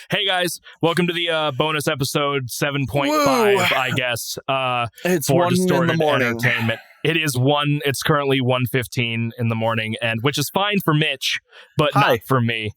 Hey guys, welcome to the bonus episode 7.5, I guess. It's for 1 Distorted in the morning. Entertainment. It's currently 1:15 in the morning, and which is fine for Mitch, but Hi. not for me.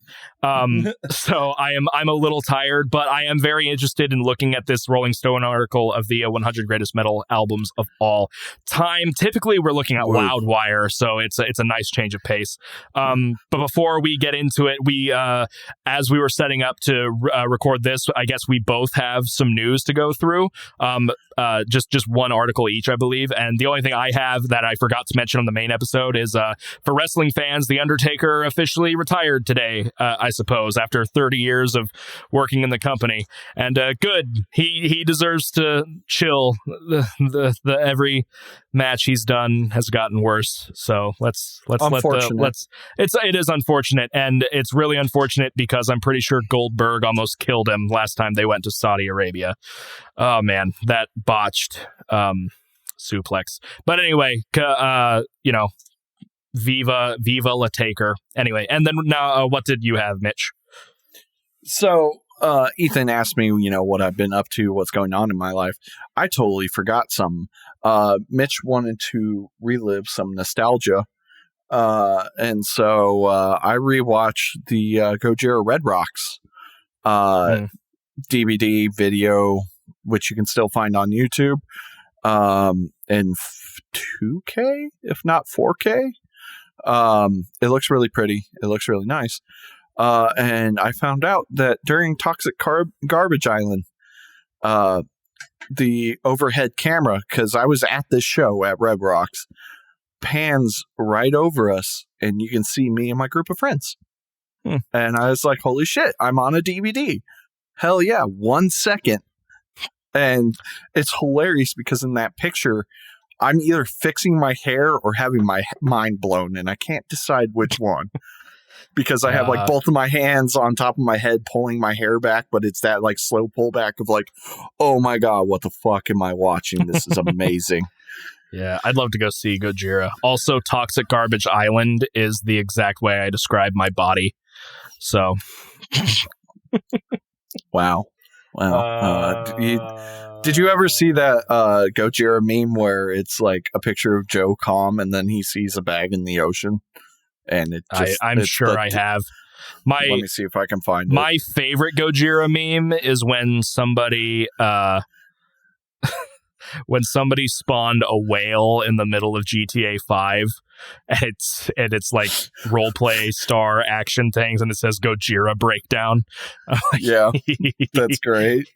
So I'm a little tired, but I am very interested in looking at this Rolling Stone article of the 100 greatest metal albums of all time. Typically, we're looking at Loudwire, so it's a nice change of pace. But before we get into it, we as we were setting up to record this, I guess we both have some news to go through. Just one article each, I believe, and the only thing I have that I forgot to mention on the main episode is for wrestling fans, The Undertaker officially retired today, I suppose, after 30 years of working in the company. And good, he deserves to chill. The every match he's done has gotten worse. So it is unfortunate, and it's really unfortunate because I'm pretty sure Goldberg almost killed him last time they went to Saudi Arabia. Oh man, that botched suplex. But anyway, Viva La Taker. Anyway, and then now, what did you have, Mitch? So, Ethan asked me, what I've been up to, what's going on in my life. I totally forgot some. Mitch wanted to relive some nostalgia. And so I rewatched the Gojira Red Rocks DVD video, which you can still find on YouTube. In 2K, if not 4K. It looks really pretty. It looks really nice. And I found out that during Toxic Garbage Island, the overhead camera, because I was at this show at Red Rocks, pans right over us, and you can see me and my group of friends. And I was like, holy shit, I'm on a DVD. Hell yeah, 1 second. And it's hilarious because in that picture, I'm either fixing my hair or having my mind blown, and I can't decide which one. Because I have like both of my hands on top of my head pulling my hair back, but it's that like slow pullback of like, oh my God, what the fuck am I watching? This is amazing. Yeah, I'd love to go see Gojira. Also, Toxic Garbage Island is the exact way I describe my body. So. Wow. Did you ever see that Gojira meme where it's like a picture of Joe Calm and then he sees a bag in the ocean? And I'm sure I have. Let me see if I can find it. My favorite Gojira meme is when somebody spawned a whale in the middle of GTA 5, and it's like roleplay star action things, and it says Gojira breakdown. Yeah, that's great.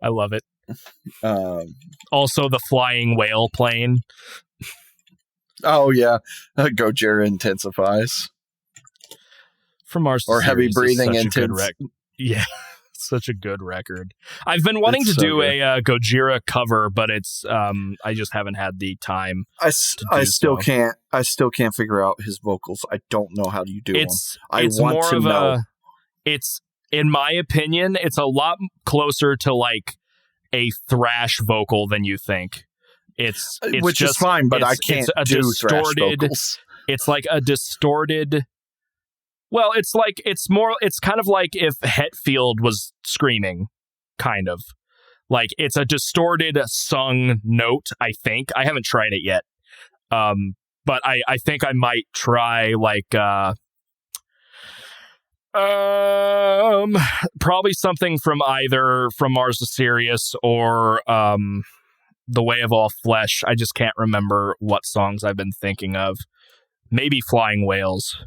I love it. Also, the flying whale plane. Oh yeah, Gojira intensifies. From Mars or heavy breathing intense. Yeah. Such a good record. I've been wanting to do a Gojira cover, but it's I just haven't had the time. I still can't figure out his vocals. I don't know how you do them. It's more of a. It's, in my opinion, it's a lot closer to like a thrash vocal than you think. It's which just, is fine, but I can't do thrash vocals. It's like a distorted. Well, it's kind of like if Hetfield was screaming, kind of. Like, it's a distorted sung note, I think. I haven't tried it yet. But I think I might try, like, probably something from either From Mars to Sirius or The Way of All Flesh. I just can't remember what songs I've been thinking of. Maybe Flying Whales.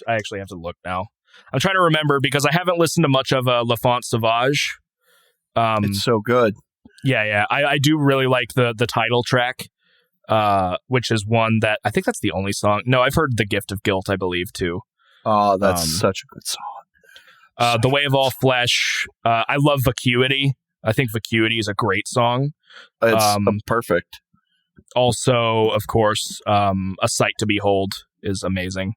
I actually have to look now. I'm trying to remember because I haven't listened to much of La Font Sauvage. It's so good. Yeah. I do really like the title track, which is one that I think that's the only song. No, I've heard The Gift of Guilt, I believe, too. Oh, that's such a good song. The Way of All Flesh. I love Vacuity. I think Vacuity is a great song. It's perfect. Also, of course, A Sight to Behold is amazing.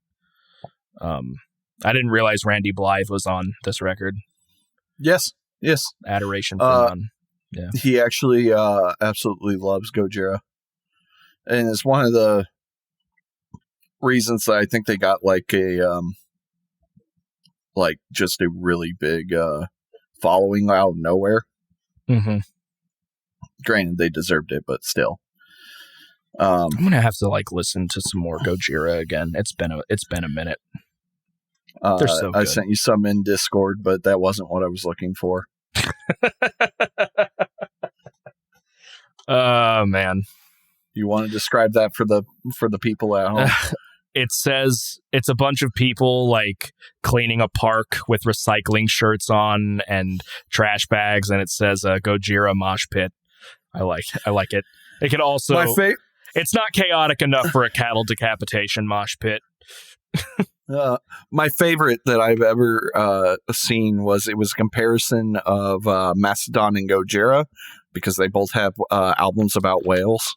I didn't realize Randy Blythe was on this record. Yes. Adoration for None. Yeah. He actually absolutely loves Gojira. And it's one of the reasons that I think they got like a just a really big following out of nowhere. Mm-hmm. Granted, they deserved it, but still. I'm gonna have to listen to some more Gojira again. It's been a minute. They're so good. I sent you some in Discord, but that wasn't what I was looking for. Oh man. You want to describe that for the people at home? It says it's a bunch of people cleaning a park with recycling shirts on and trash bags, and it says Gojira mosh pit. I like it. It could also it's not chaotic enough for a cattle decapitation mosh pit. My favorite that I've ever seen was a comparison of Mastodon and Gojira, because they both have albums about whales.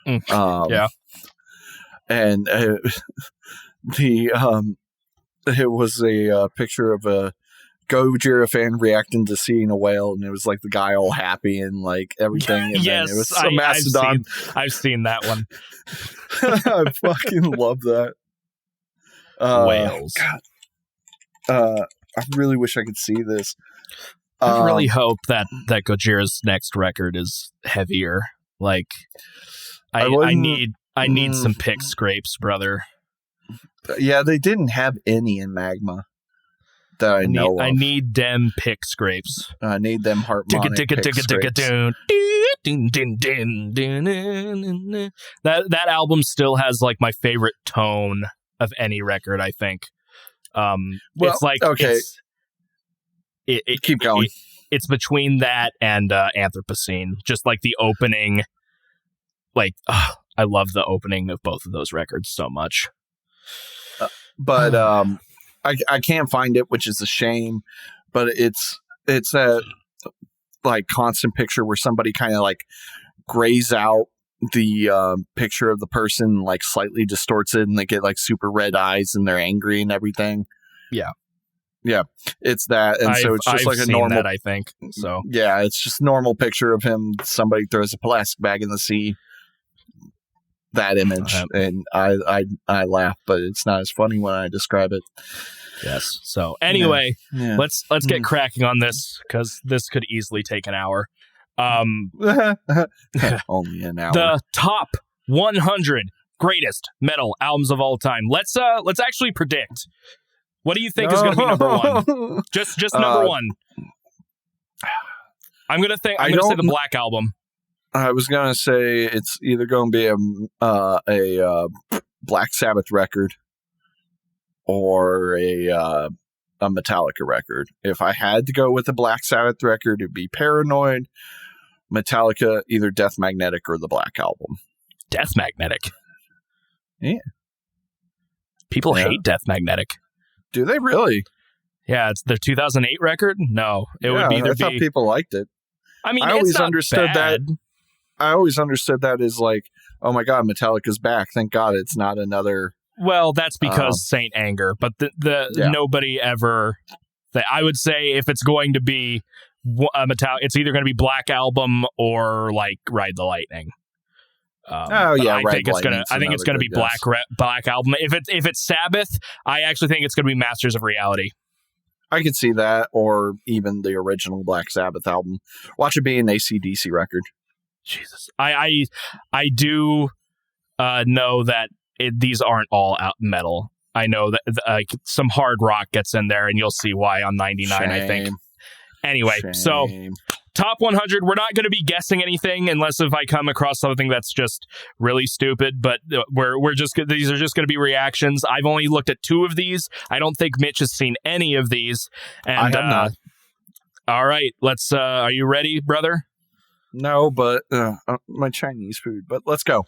Yeah. And it was a picture of a Gojira fan reacting to seeing a whale, and it was the guy all happy and everything. And yes, then it was Mastodon. I've seen that one. I fucking love that. Whales. God. I really wish I could see this. I really hope that Gojira's next record is heavier. I need some pick scrapes, brother. Yeah, they didn't have any in Magma that I know of. I need them pick scrapes. I need them harmonic pick scrapes. That album still has my favorite tone of any record, I think. It's okay. Keep going. It's between that and Anthropocene. Just the opening. I love the opening of both of those records so much. But I can't find it, which is a shame. But it's that constant picture where somebody kind of grays out the picture of the person, slightly distorts it, and they get super red eyes and they're angry and everything. Yeah, it's that, and so it's just I've a seen normal. That, I think so. Yeah, it's just normal picture of him. Somebody throws a plastic bag in the sea. That image, and I laugh, but it's not as funny when I describe it. Yes. So anyway, let's get cracking on this, because this could easily take an hour. Only an hour. The top 100 greatest metal albums of all time. Let's actually predict. What do you think is going to be number one? Just number one. I'm going to say the Black Album. I was going to say it's either going to be a Black Sabbath record or a Metallica record. If I had to go with a Black Sabbath record, it'd be Paranoid, Metallica, either Death Magnetic or the Black Album. Death Magnetic? Yeah. People hate Death Magnetic. Do they really? Yeah, it's their 2008 record? No. It would either I thought people liked it. I mean, I always understood bad. that. I always understood that as oh my God, Metallica's back. Thank God it's not another. Well, that's because Saint Anger, but nobody ever. I would say if it's going to be Metallica, it's either going to be Black Album or Ride the Lightning. I think it's gonna be Black Album. If it's Sabbath, I actually think it's gonna be Masters of Reality. I could see that, or even the original Black Sabbath album. Watch it be an AC/DC record. Jesus, I do know that these aren't all out metal. I know that some hard rock gets in there, and you'll see why on 99. Shame. I think. Anyway, so top 100. We're not going to be guessing anything unless if I come across something that's just really stupid. But these are just going to be reactions. I've only looked at 2 of these. I don't think Mitch has seen any of these. And, I have not. All right, let's. Are you ready, brother? No, but my Chinese food. But let's go.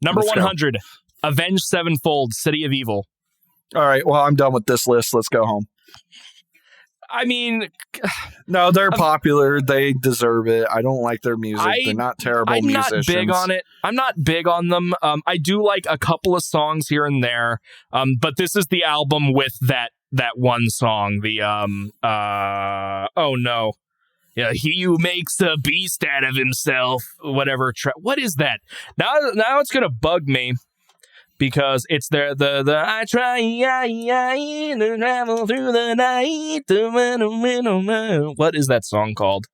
Number 100, Avenged Sevenfold, City of Evil. All right. Well, I'm done with this list. Let's go home. I mean, no, they're popular. They deserve it. I don't like their music. They're not terrible musicians. I'm not big on it. I'm not big on them. I do like a couple of songs here and there. But this is the album with that one song. The oh no. Yeah, he who makes a beast out of himself, whatever. What is that? Now it's gonna bug me because it's the I try to travel through the night. What is that song called?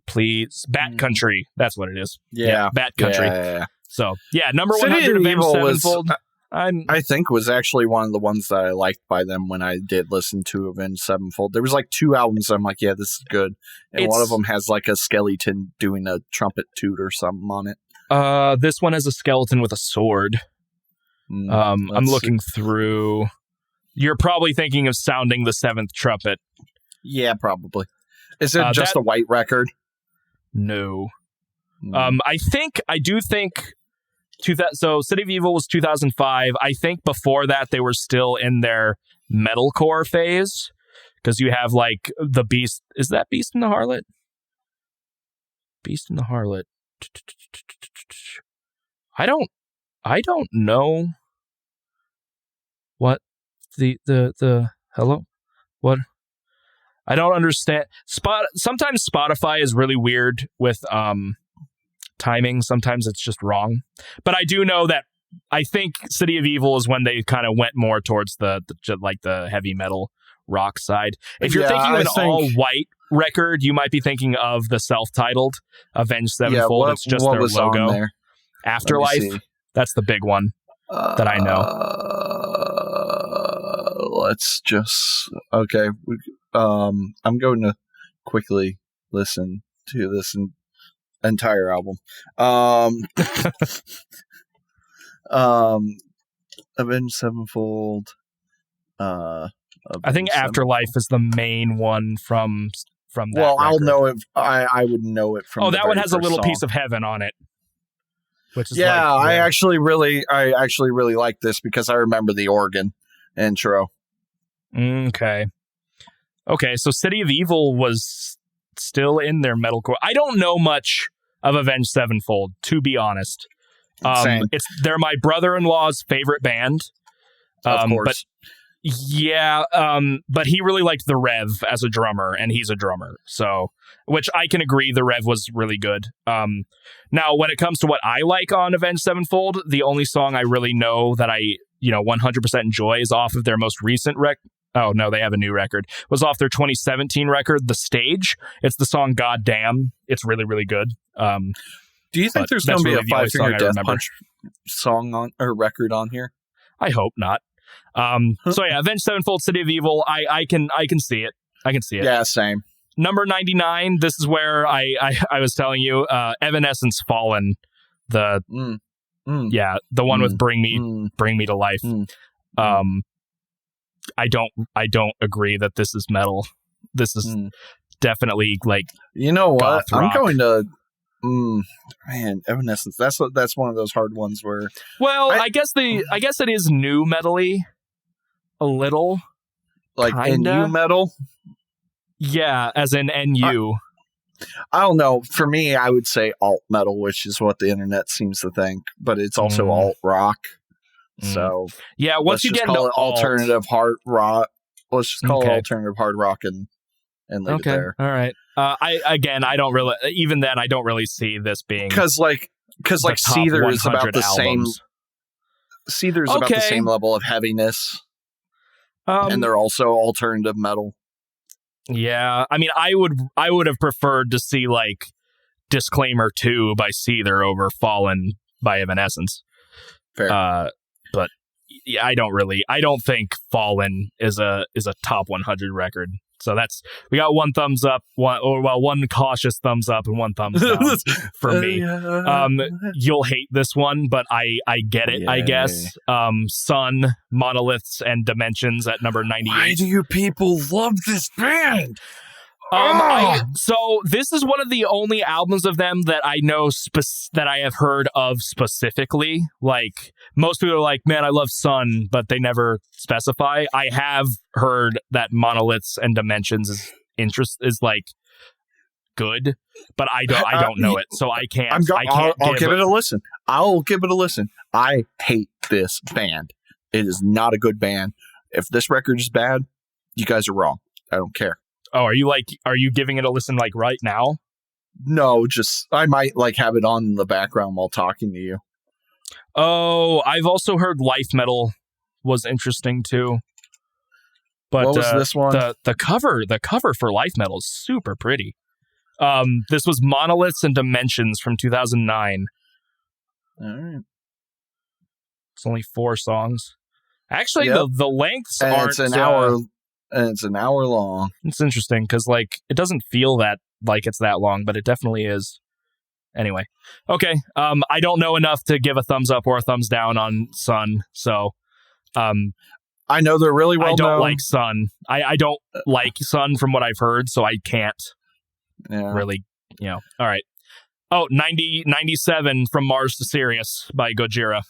Please, Bat Country. That's what it is. Yeah, Bat Country. Yeah. So yeah, number City 100 of Avenged Evil Sevenfold. I think was actually one of the ones that I liked by them when I did listen to Avenged Sevenfold. There was like 2 albums I'm like, yeah, this is good. And one of them has like a skeleton doing a trumpet toot or something on it. This one has a skeleton with a sword. I'm looking through. You're probably thinking of Sounding the Seventh Trumpet. Yeah, probably. Is it just a white record? No. I do think so City of Evil was 2005. I think before that they were still in their metalcore phase, because you have like the Beast. Is that Beast and the Harlot? Beast and the Harlot. I don't know what the hello? What? I don't understand. Sometimes Spotify is really weird with timing. Sometimes it's just wrong. But I do know that I think City of Evil is when they kind of went more towards the heavy metal rock side. If you're thinking of an all-white record, you might be thinking of the self-titled Avenged Sevenfold. It's just their logo. There? Afterlife. That's the big one that I know. Let's just I'm going to quickly listen to this entire album. Avenged Sevenfold. I think Afterlife is the main one from that. Well, record. I'll know it. I would know it from. Oh, that one has a little song. Piece of Heaven on it. Which is I actually really like this because I remember the organ intro. Okay. So City of Evil was still in their metalcore. I don't know much of Avenged Sevenfold, to be honest. They're my brother-in-law's favorite band. Of course. But he really liked the Rev as a drummer, and he's a drummer. So, which I can agree, the Rev was really good. Now, when it comes to what I like on Avenged Sevenfold, the only song I really know that I 100% enjoy is off of their most recent Oh, no, they have a new record. It was off their 2017 record, The Stage. It's the song God Damn. It's really, really good. Do you think there's going to be a Five Finger Death Punch song on or record on here? I hope not. So yeah, Avenged Sevenfold, City of Evil. I can see it. I can see it. Yeah, same. Number 99. This is where I was telling you, Evanescence Fallen. The one with Bring Me to Life. I don't agree that this is metal. This is definitely like, you know what? I'm going to Evanescence. That's one of those hard ones where. Well, I guess it is new metal-y a little, like NU metal. Yeah, as in NU. I don't know. For me, I would say alt metal, which is what the internet seems to think, but it's also alt rock. So yeah, once you get into alternative hard rock, let's just call it alternative hard rock and leave it there. All right. I don't really. Even then, I don't really see this being because Seether is about the same. Seether is about the same level of heaviness, and they're also alternative metal. Yeah, I mean, I would have preferred to see like Disclaimer 2 by Seether over Fallen by Evanescence. Fair. But yeah, I don't think Fallen is a top 100 record. So we got one thumbs up, one cautious thumbs up and one thumbs down for me. You'll hate this one, but I get it, I guess. Sunn, Monoliths, and Dimensions at number 98. Why do you people love this band? So this is one of the only albums of them that I know that I have heard of specifically. Like, most people are like, man, I love Sunn, but they never specify. I have heard that Monoliths and Dimensions is like good, but I don't know it, so I can't. I'll give it a listen. I'll give it a listen. I hate this band. It is not a good band. If this record is bad, you guys are wrong. I don't care. Oh, are you giving it a listen like right now? No, just I might like have it on in the background while talking to you. Oh, I've also heard Life Metal was interesting too. But what was this one? The cover for Life Metal is super pretty. This was Monoliths and Dimensions from 2009. All right. It's only 4 songs. Actually, Yep. the lengths And aren't. it's an hour. And it's an hour long. It's interesting because it doesn't feel that like it's that long, but it definitely is. Anyway, okay. I don't know enough to give a thumbs up or a thumbs down on Sunn, so I know they're really well I don't known. like Sunn. I don't like Sunn from what I've heard, so I can't really, All right. Oh, 97 From Mars to Sirius by Gojira.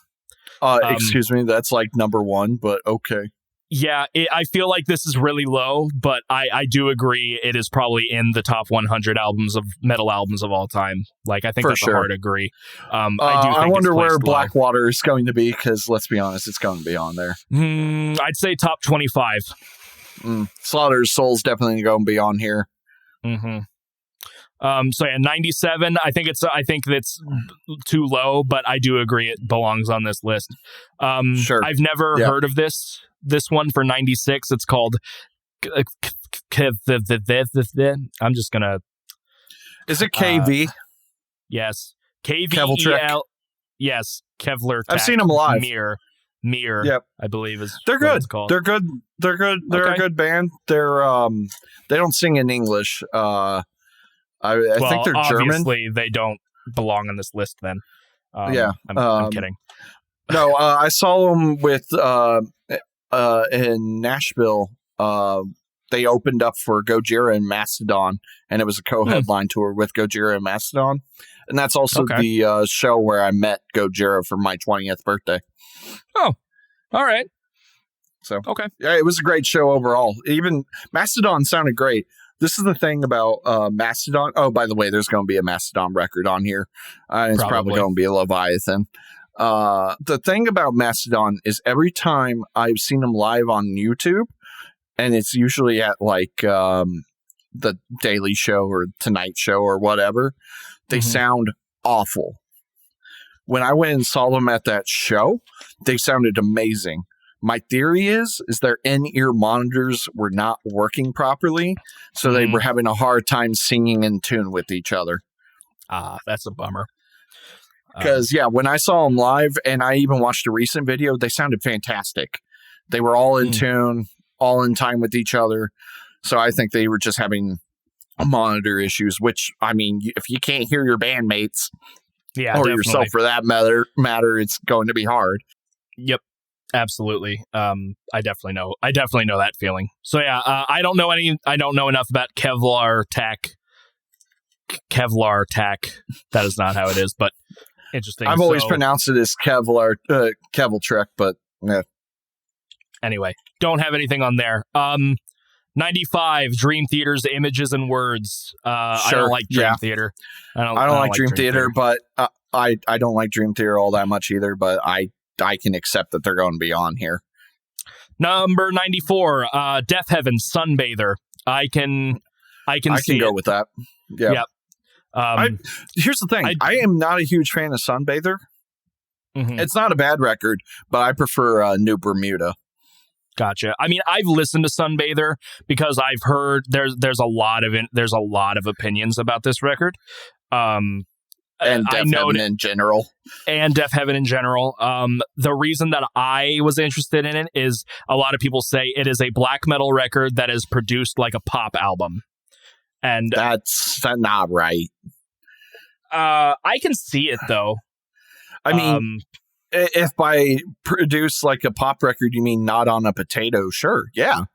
Excuse me, that's like number 1, but okay. Yeah, I feel like this is really low, but I do agree it is probably in the top 100 metal albums of all time. Like, I think For that's sure. a hard agree. I wonder where Blackwater Blackwater is going to be, because let's be honest, it's going to be on there. I'd say top 25. Slaughter's Soul's definitely going to be on here. Mm-hmm. So yeah, 97. I think that's too low, but I do agree it belongs on this list. Sure. I've never heard of this one for 96. It's called I'm just gonna. Is it KV? Yes, KV. Keveltrek? Yes, Kevlar. I've seen them live. Mirror. Yep. I believe is. They're what good. It's called. They're good. They're good. They're a good band. They're they don't sing in English. I think they're German. Obviously, they don't belong on this list. Then, I'm kidding. No, I saw them with in Nashville. They opened up for Gojira and Mastodon, and it was a co-headline tour with Gojira and Mastodon. And that's also the show where I met Gojira for my 20th birthday. Oh, all right. So, okay. Yeah, it was a great show overall. Even Mastodon sounded great. This is the thing about Mastodon. Oh, by the way, there's going to be a Mastodon record on here. It's probably going to be a Leviathan. The thing about Mastodon is every time I've seen them live on YouTube, and it's usually at like the Daily Show or Tonight Show or whatever, they sound awful. When I went and saw them at that show, they sounded amazing. My theory is their in-ear monitors were not working properly, so they were having a hard time singing in tune with each other. That's a bummer. Because, when I saw them live, and I even watched a recent video, they sounded fantastic. They were all in tune, all in time with each other. So I think they were just having monitor issues, which, I mean, if you can't hear your bandmates or definitely. yourself for that matter, it's going to be hard. Yep. Absolutely. I definitely know that feeling. So yeah, I don't know enough about Kevlar Tack. That is not how it is, but interesting. I've always pronounced it as Keveltrek, but yeah. Anyway, don't have anything on there. 95 Dream Theater's Images and Words. I don't like Dream Theater. I don't like Dream Theater, but I don't like Dream Theater all that much either, but I can accept that they're going to be on here. Number 94, Death Heaven, Sunbather. I can go with that. Yeah. Yep. Here's the thing. I am not a huge fan of Sunbather. It's not a bad record, but I prefer New Bermuda. Gotcha. I mean, I've listened to Sunbather because I've heard there's a lot of opinions about this record. And Death Heaven in general. And Death Heaven in general. The reason that I was interested in it is a lot of people say it is a black metal record that is produced like a pop album. And that's not right. I can see it, though. I mean, if by produce like a pop record, you mean Not on a Potato, sure. Yeah.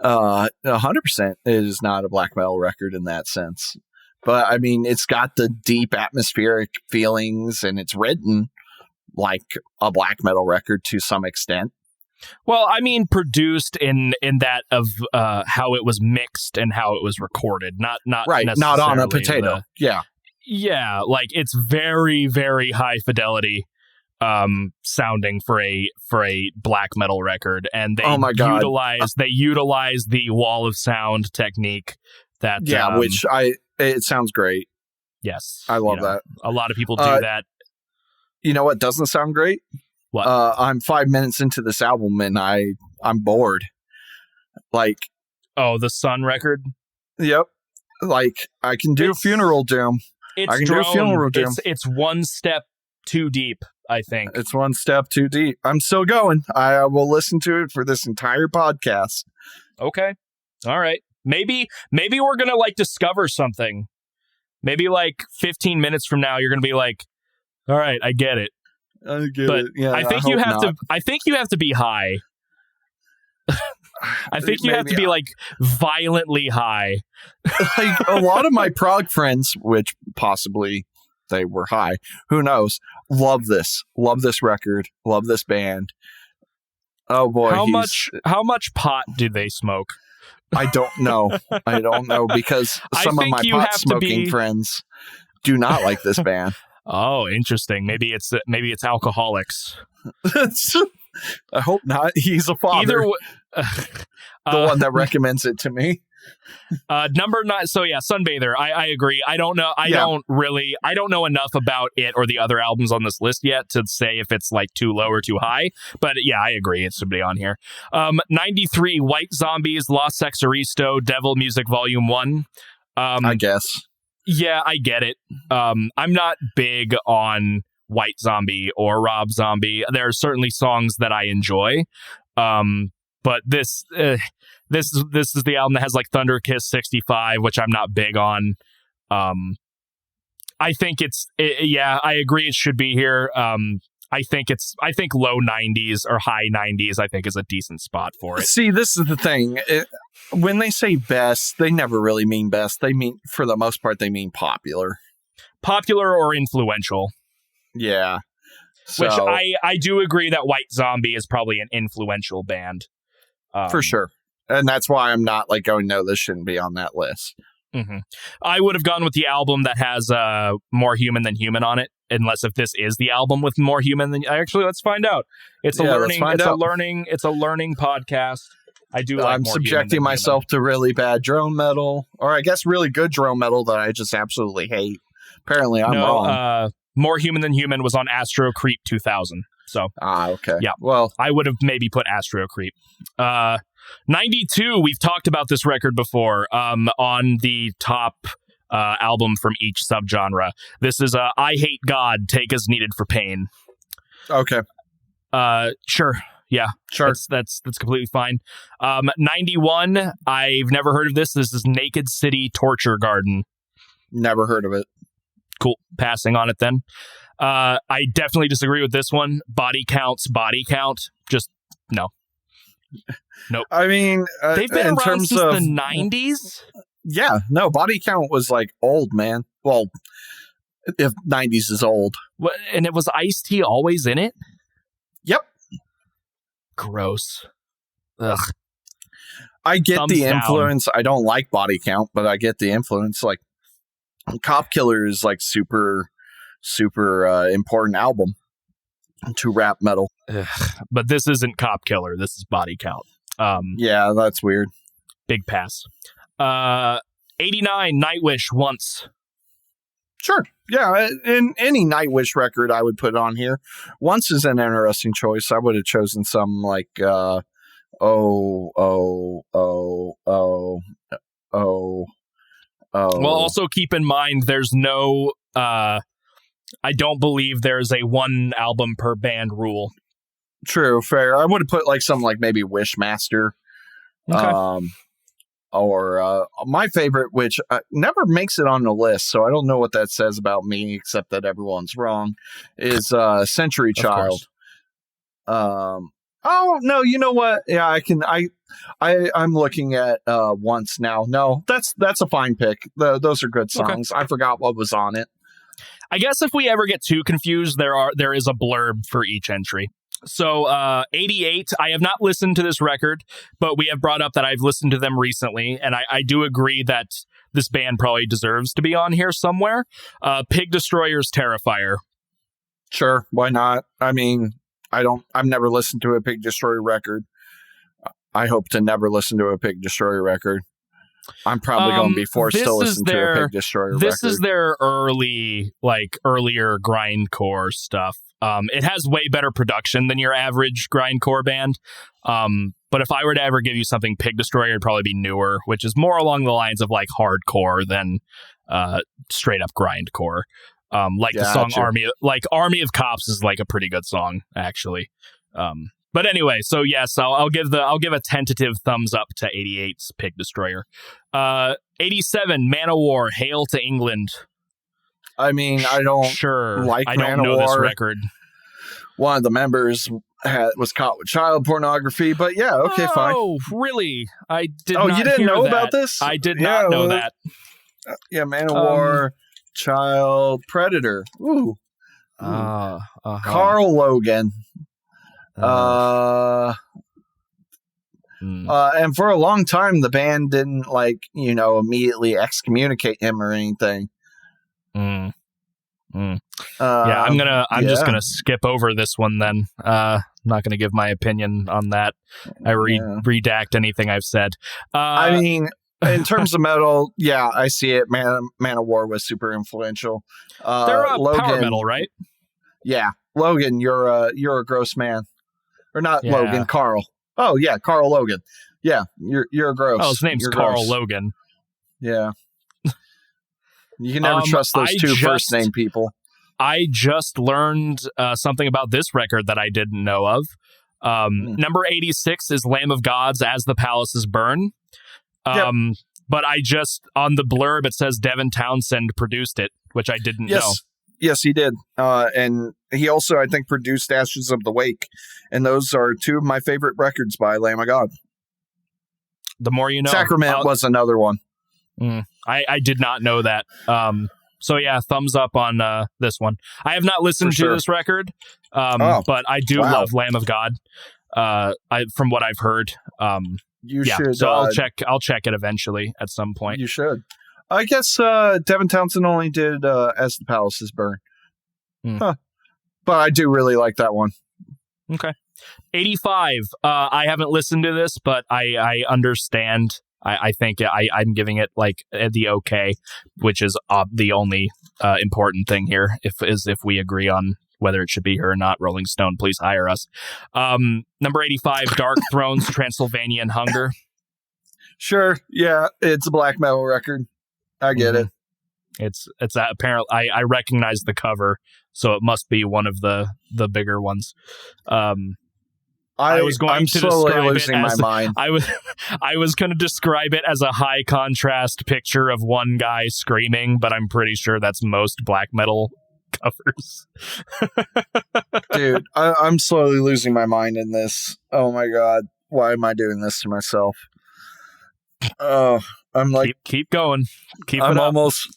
100% is not a black metal record in that sense. But I mean, it's got the deep atmospheric feelings, and it's written like a black metal record to some extent. Well, I mean, produced in that of how it was mixed and how it was recorded, not right, not on a potato. Yeah, like it's very, very high fidelity sounding for a black metal record, and they utilize the wall of sound technique that which it sounds great. Yes, I love that. A lot of people do that. You know what doesn't sound great? What? I'm 5 minutes into this album and I'm bored. Like, oh, the Sunn record. Yep. Like, I can do Funeral Doom. I can do Funeral Doom. It's one step too deep, I think. It's one step too deep. I'm still going. I will listen to it for this entire podcast. Okay. All right. Maybe we're going to like discover something. Maybe like 15 minutes from now, you're going to be like, all right, I get it. I get it. Yeah, I think you have to be high. I think you have to be like violently high. Like a lot of my prog friends, which possibly they were high, who knows, love this record, love this band. Oh boy. How much pot do they smoke? I don't know because some of my pot smoking friends do not like this band. Oh, interesting. Maybe it's alcoholics. I hope not. He's a father. The one that recommends it to me. Number 9. So yeah, Sunbather. I agree. I don't know. I don't know enough about it or the other albums on this list yet to say if it's like too low or too high. But yeah, I agree. It should be on here. 93, White Zombies, Lost Sex Aristo, Devil Music Volume 1. I guess. Yeah, I get it. I'm not big on White Zombie or Rob Zombie. There are certainly songs that I enjoy. But this is the album that has like Thunder Kiss 65, which I'm not big on. I think I agree it should be here. I think low 90s or high 90s, I think is a decent spot for it. See, this is the thing. When they say best, they never really mean best. They mean, for the most part, they mean popular. Popular or influential. Yeah. Which I do agree that White Zombie is probably an influential band. For sure. And that's why I'm not like going, no, this shouldn't be on that list. Mm-hmm. I would have gone with the album that has More Human Than Human on it, unless if this is the album with More Human Than... Actually, let's find out. It's a learning podcast. I do like I'm More subjecting myself to really bad drone metal, or I guess really good drone metal that I just absolutely hate. Apparently I'm wrong. More Human Than Human was on Astro Creep 2000. So okay. Yeah. Well, I would have maybe put Astro Creep. 92, we've talked about this record before on the top album from each subgenre. This is I Hate God, Take As Needed for Pain. Okay. Sure. Yeah. Sure. That's completely fine. 91, I've never heard of this. This is Naked City Torture Garden. Never heard of it. Cool. Passing on it then. I definitely disagree with this one. Body Count. Just no. Nope. I mean, they've been around since the 90s. Yeah, no, Body Count was like old, man. Well, if 90s is old. What, and it was Ice-T always in it? Yep. Gross. Ugh. I get Thumbs the down. influence. I don't like Body Count, but I get the influence. Like, Cop Killer is like super important album to rap metal. Ugh. But this isn't Cop Killer. This is Body Count. Yeah, that's weird. Big pass. 89, Nightwish, Once. Sure. Yeah, in any Nightwish record I would put on here. Once is an interesting choice. I would have chosen some like well, also keep in mind there's no I don't believe there's a one album per band rule. True, fair. I would have put like something like maybe Wishmaster. Okay. Or my favorite, which never makes it on the list, so I don't know what that says about me, except that everyone's wrong, is Century Child. Oh no, you know what? Yeah, I'm looking at Once now. No, that's a fine pick. Those are good songs. Okay. I forgot what was on it. I guess if we ever get too confused, there is a blurb for each entry. So 88, I have not listened to this record, but we have brought up that I've listened to them recently, and I do agree that this band probably deserves to be on here somewhere. Pig Destroyer's Terrifier. Sure, why not? I mean, I've never listened to a Pig Destroyer record. I hope to never listen to a Pig Destroyer record. I'm probably going to be forced to listen to a Pig Destroyer record. This is their earlier grindcore stuff. It has way better production than your average grindcore band. But if I were to ever give you something Pig Destroyer, it'd probably be newer, which is more along the lines of like hardcore than straight up grindcore. The song Army of Cops is like a pretty good song, actually. But anyway, so yes, I'll give a tentative thumbs up to 88's Pig Destroyer. 87 Man-O-War, Hail to England. I mean, I don't like I don't know this record. One of the members was caught with child pornography, but yeah, okay, fine. Oh, really? I did. Oh, not you didn't hear know that. about this? I did not know that. Yeah, Man-O-War, child predator. Ooh. Carl Logan. And for a long time, the band didn't immediately excommunicate him or anything. Yeah, I'm just gonna skip over this one then. I'm not gonna give my opinion on that. I redact anything I've said. I mean, in terms of metal, yeah, I see it. Man-O-War was super influential. They're a power metal, right? Yeah, Logan, you're a gross man, or not? Yeah. Logan, Carl. Oh yeah, Carl Logan. Yeah, you're gross. Oh, his name's Carl gross. Logan. Yeah. You can never trust those first name people. I just learned something about this record that I didn't know of. Number 86 is Lamb of God's As the Palaces Burn. But I just, on the blurb, it says Devin Townsend produced it, which I didn't know. Yes, he did. And he also, I think, produced Ashes of the Wake. And those are two of my favorite records by Lamb of God. The more you know. Sacrament was another one. I did not know that. So yeah, thumbs up on this one. I have not listened to this record, but I do love Lamb of God. From what I've heard. You should. So I'll check it eventually at some point. You should. I guess Devin Townsend only did As the Palaces Burn. Huh. But I do really like that one. Okay. 85. I haven't listened to this, but I understand. I think I'm giving it like the okay, which is the only important thing here. If we agree on whether it should be here or not, Rolling Stone, please hire us. Number 85, Dark Thrones, Transylvanian Hunger. Sure, yeah, it's a black metal record. I get it. It's apparently I recognize the cover, so it must be one of the bigger ones. I was going to describe losing it as, my mind. I was going to describe it as a high contrast picture of one guy screaming, but I'm pretty sure that's most black metal covers. Dude, I'm slowly losing my mind in this. Oh my god, why am I doing this to myself? Oh, I'm like, keep going. I'm almost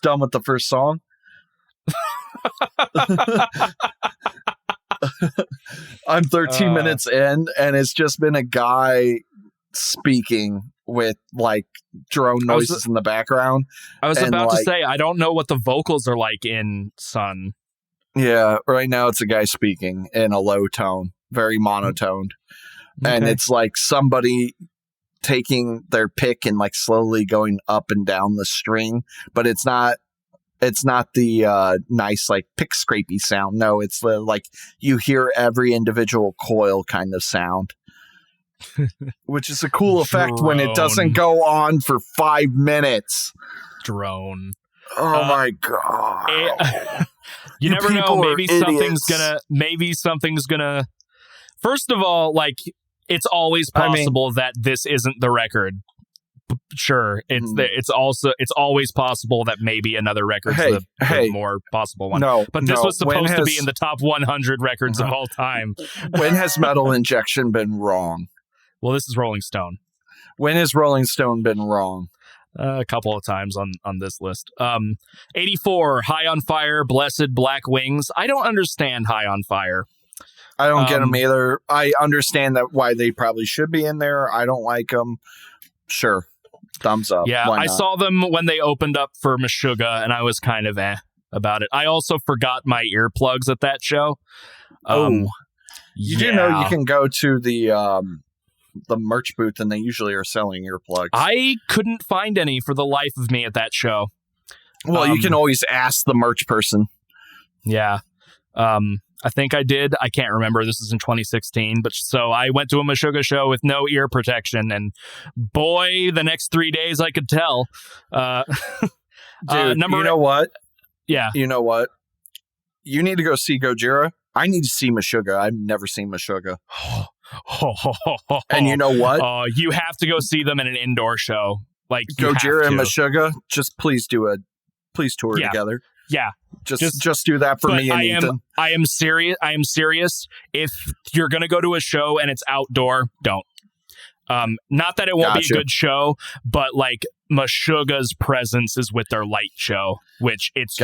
done with the first song. I'm 13 minutes in, and it's just been a guy speaking with like drone noises in the background. I was about to say, I don't know what the vocals are like in Sunn. Yeah, right now it's a guy speaking in a low tone, very monotoned. Okay. And it's like somebody taking their pick and like slowly going up and down the string, but it's not the nice like pick scrapey sound. No, it's the like you hear every individual coil kind of sound, which is a cool effect when it doesn't go on for 5 minutes. Drone. Oh my god. You never know. Maybe something's gonna. First of all, like it's always possible that this isn't the record. Sure, it's always possible that maybe another record's the more possible one. But this was supposed to be in the top 100 records of all time. When has Metal Injection been wrong? Well, this is Rolling Stone. When has Rolling Stone been wrong? A couple of times on this list. 84, High on Fire, Blessed Black Wings. I don't understand High on Fire. I don't get them either. I understand that why they probably should be in there. I don't like them. Sure. Thumbs up. Yeah, I saw them when they opened up for Meshuggah, and I was kind of about it. I also forgot my earplugs at that show. You do know you can go to the merch booth, and they usually are selling earplugs. I couldn't find any for the life of me at that show. Well, you can always ask the merch person. Yeah. I think I did. I can't remember. This is in 2016. But so I went to a Meshuggah show with no ear protection. And boy, the next 3 days I could tell. Dude, you know what? Yeah. You know what? You need to go see Gojira. I need to see Meshuggah. I've never seen Meshuggah. And you know what? You have to go see them in an indoor show. Like Gojira and Meshuggah, just please tour together. Yeah. Just do that for me and Ethan. I am serious. If you're going to go to a show and it's outdoor, don't. Not that it won't be a good show, but like Meshuggah's presence is with their light show, which it's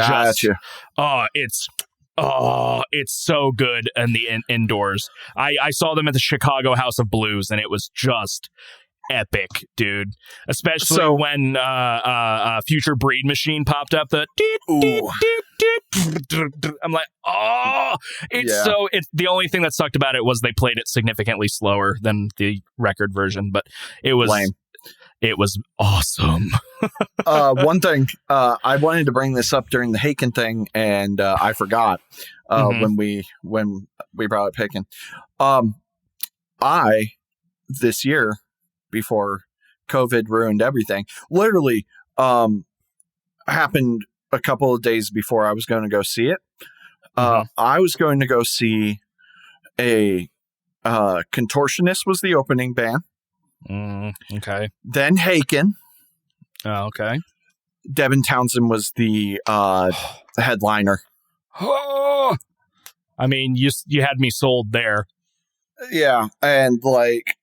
it's so good in the indoors. I saw them at the Chicago House of Blues, and it was just epic, dude. Especially when Future Breed Machine popped up. I'm like, it's the only thing that sucked about it was they played it significantly slower than the record version, but it was lame. It was awesome. One thing, I wanted to bring this up during the Haken thing, and I forgot when we brought up Haken. This year, before COVID ruined everything, literally happened a couple of days before I was going to go see it. I was going to go see a Contortionist was the opening band. Okay. Then Haken. Oh, okay. Devin Townsend was the headliner. I mean, you had me sold there. Yeah, and like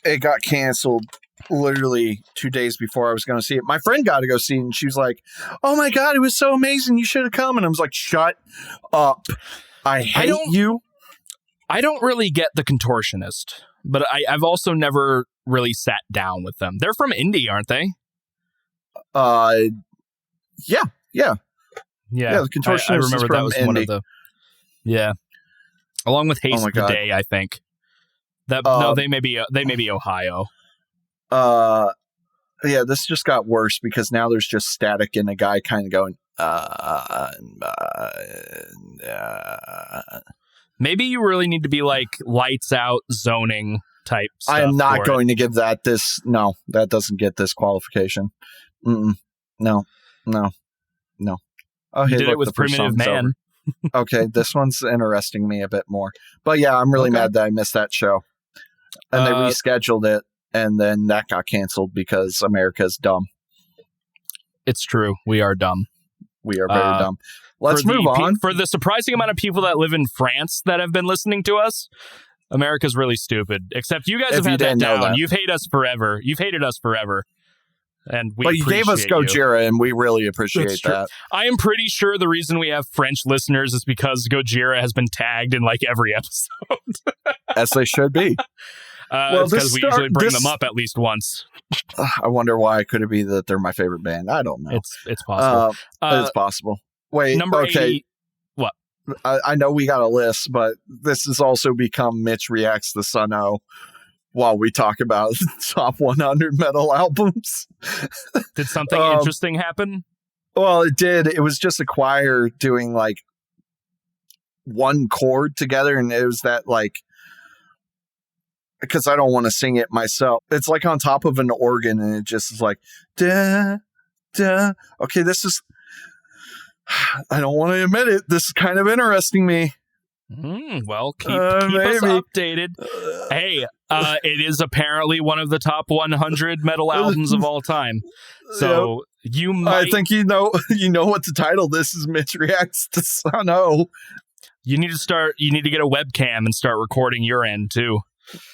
it got canceled literally 2 days before I was going to see it. My friend got to go see it, and she was like, "Oh my god, it was so amazing! You should have come." And I was like, "Shut up! I hate you." I don't really get the Contortionist, but I've also never really sat down with them. They're from Indy, aren't they? Yeah. The Contortionist. I remember that was Indy. One of the. Yeah, along with Haste the Day, I think. No, they may be Ohio. Yeah, this just got worse because now there's just static and a guy kind of going. Maybe you really need to be like lights out zoning type stuff. I am not going to give that this. No, that doesn't get this qualification. No. Oh, you did it with Primitive Man. Okay, this one's interesting me a bit more. But yeah, I'm really mad that I missed that show. And they rescheduled it, and then that got canceled because America's dumb. It's true. We are dumb. We are very dumb. Let's move on. For the surprising amount of people that live in France that have been listening to us, America's really stupid. Except you guys have had that down. You've hated us forever. And but you gave us Gojira, and we really appreciate that. I am pretty sure the reason we have French listeners is because Gojira has been tagged in like every episode. As they should be. Well, because we usually bring them up at least once. I wonder why. Could it be that they're my favorite band? I don't know. It's possible. It's possible. Wait, number 80. What? I know we got a list, but this has also become Mitch Reacts to Sunn O while we talk about top 100 metal albums. Did something interesting happen? Well, it did. It was just a choir doing like one chord together, and it was that like, because I don't want to sing it myself. It's like on top of an organ, and it just is like, da, da. Okay, this is, I don't want to admit it. This is kind of interesting me. Well, keep us updated. Hey, it is apparently one of the top 100 metal albums of all time. So you might... I think you know what to title this is. Mitch Reacts to Sunn O. You need to get a webcam and start recording your end too.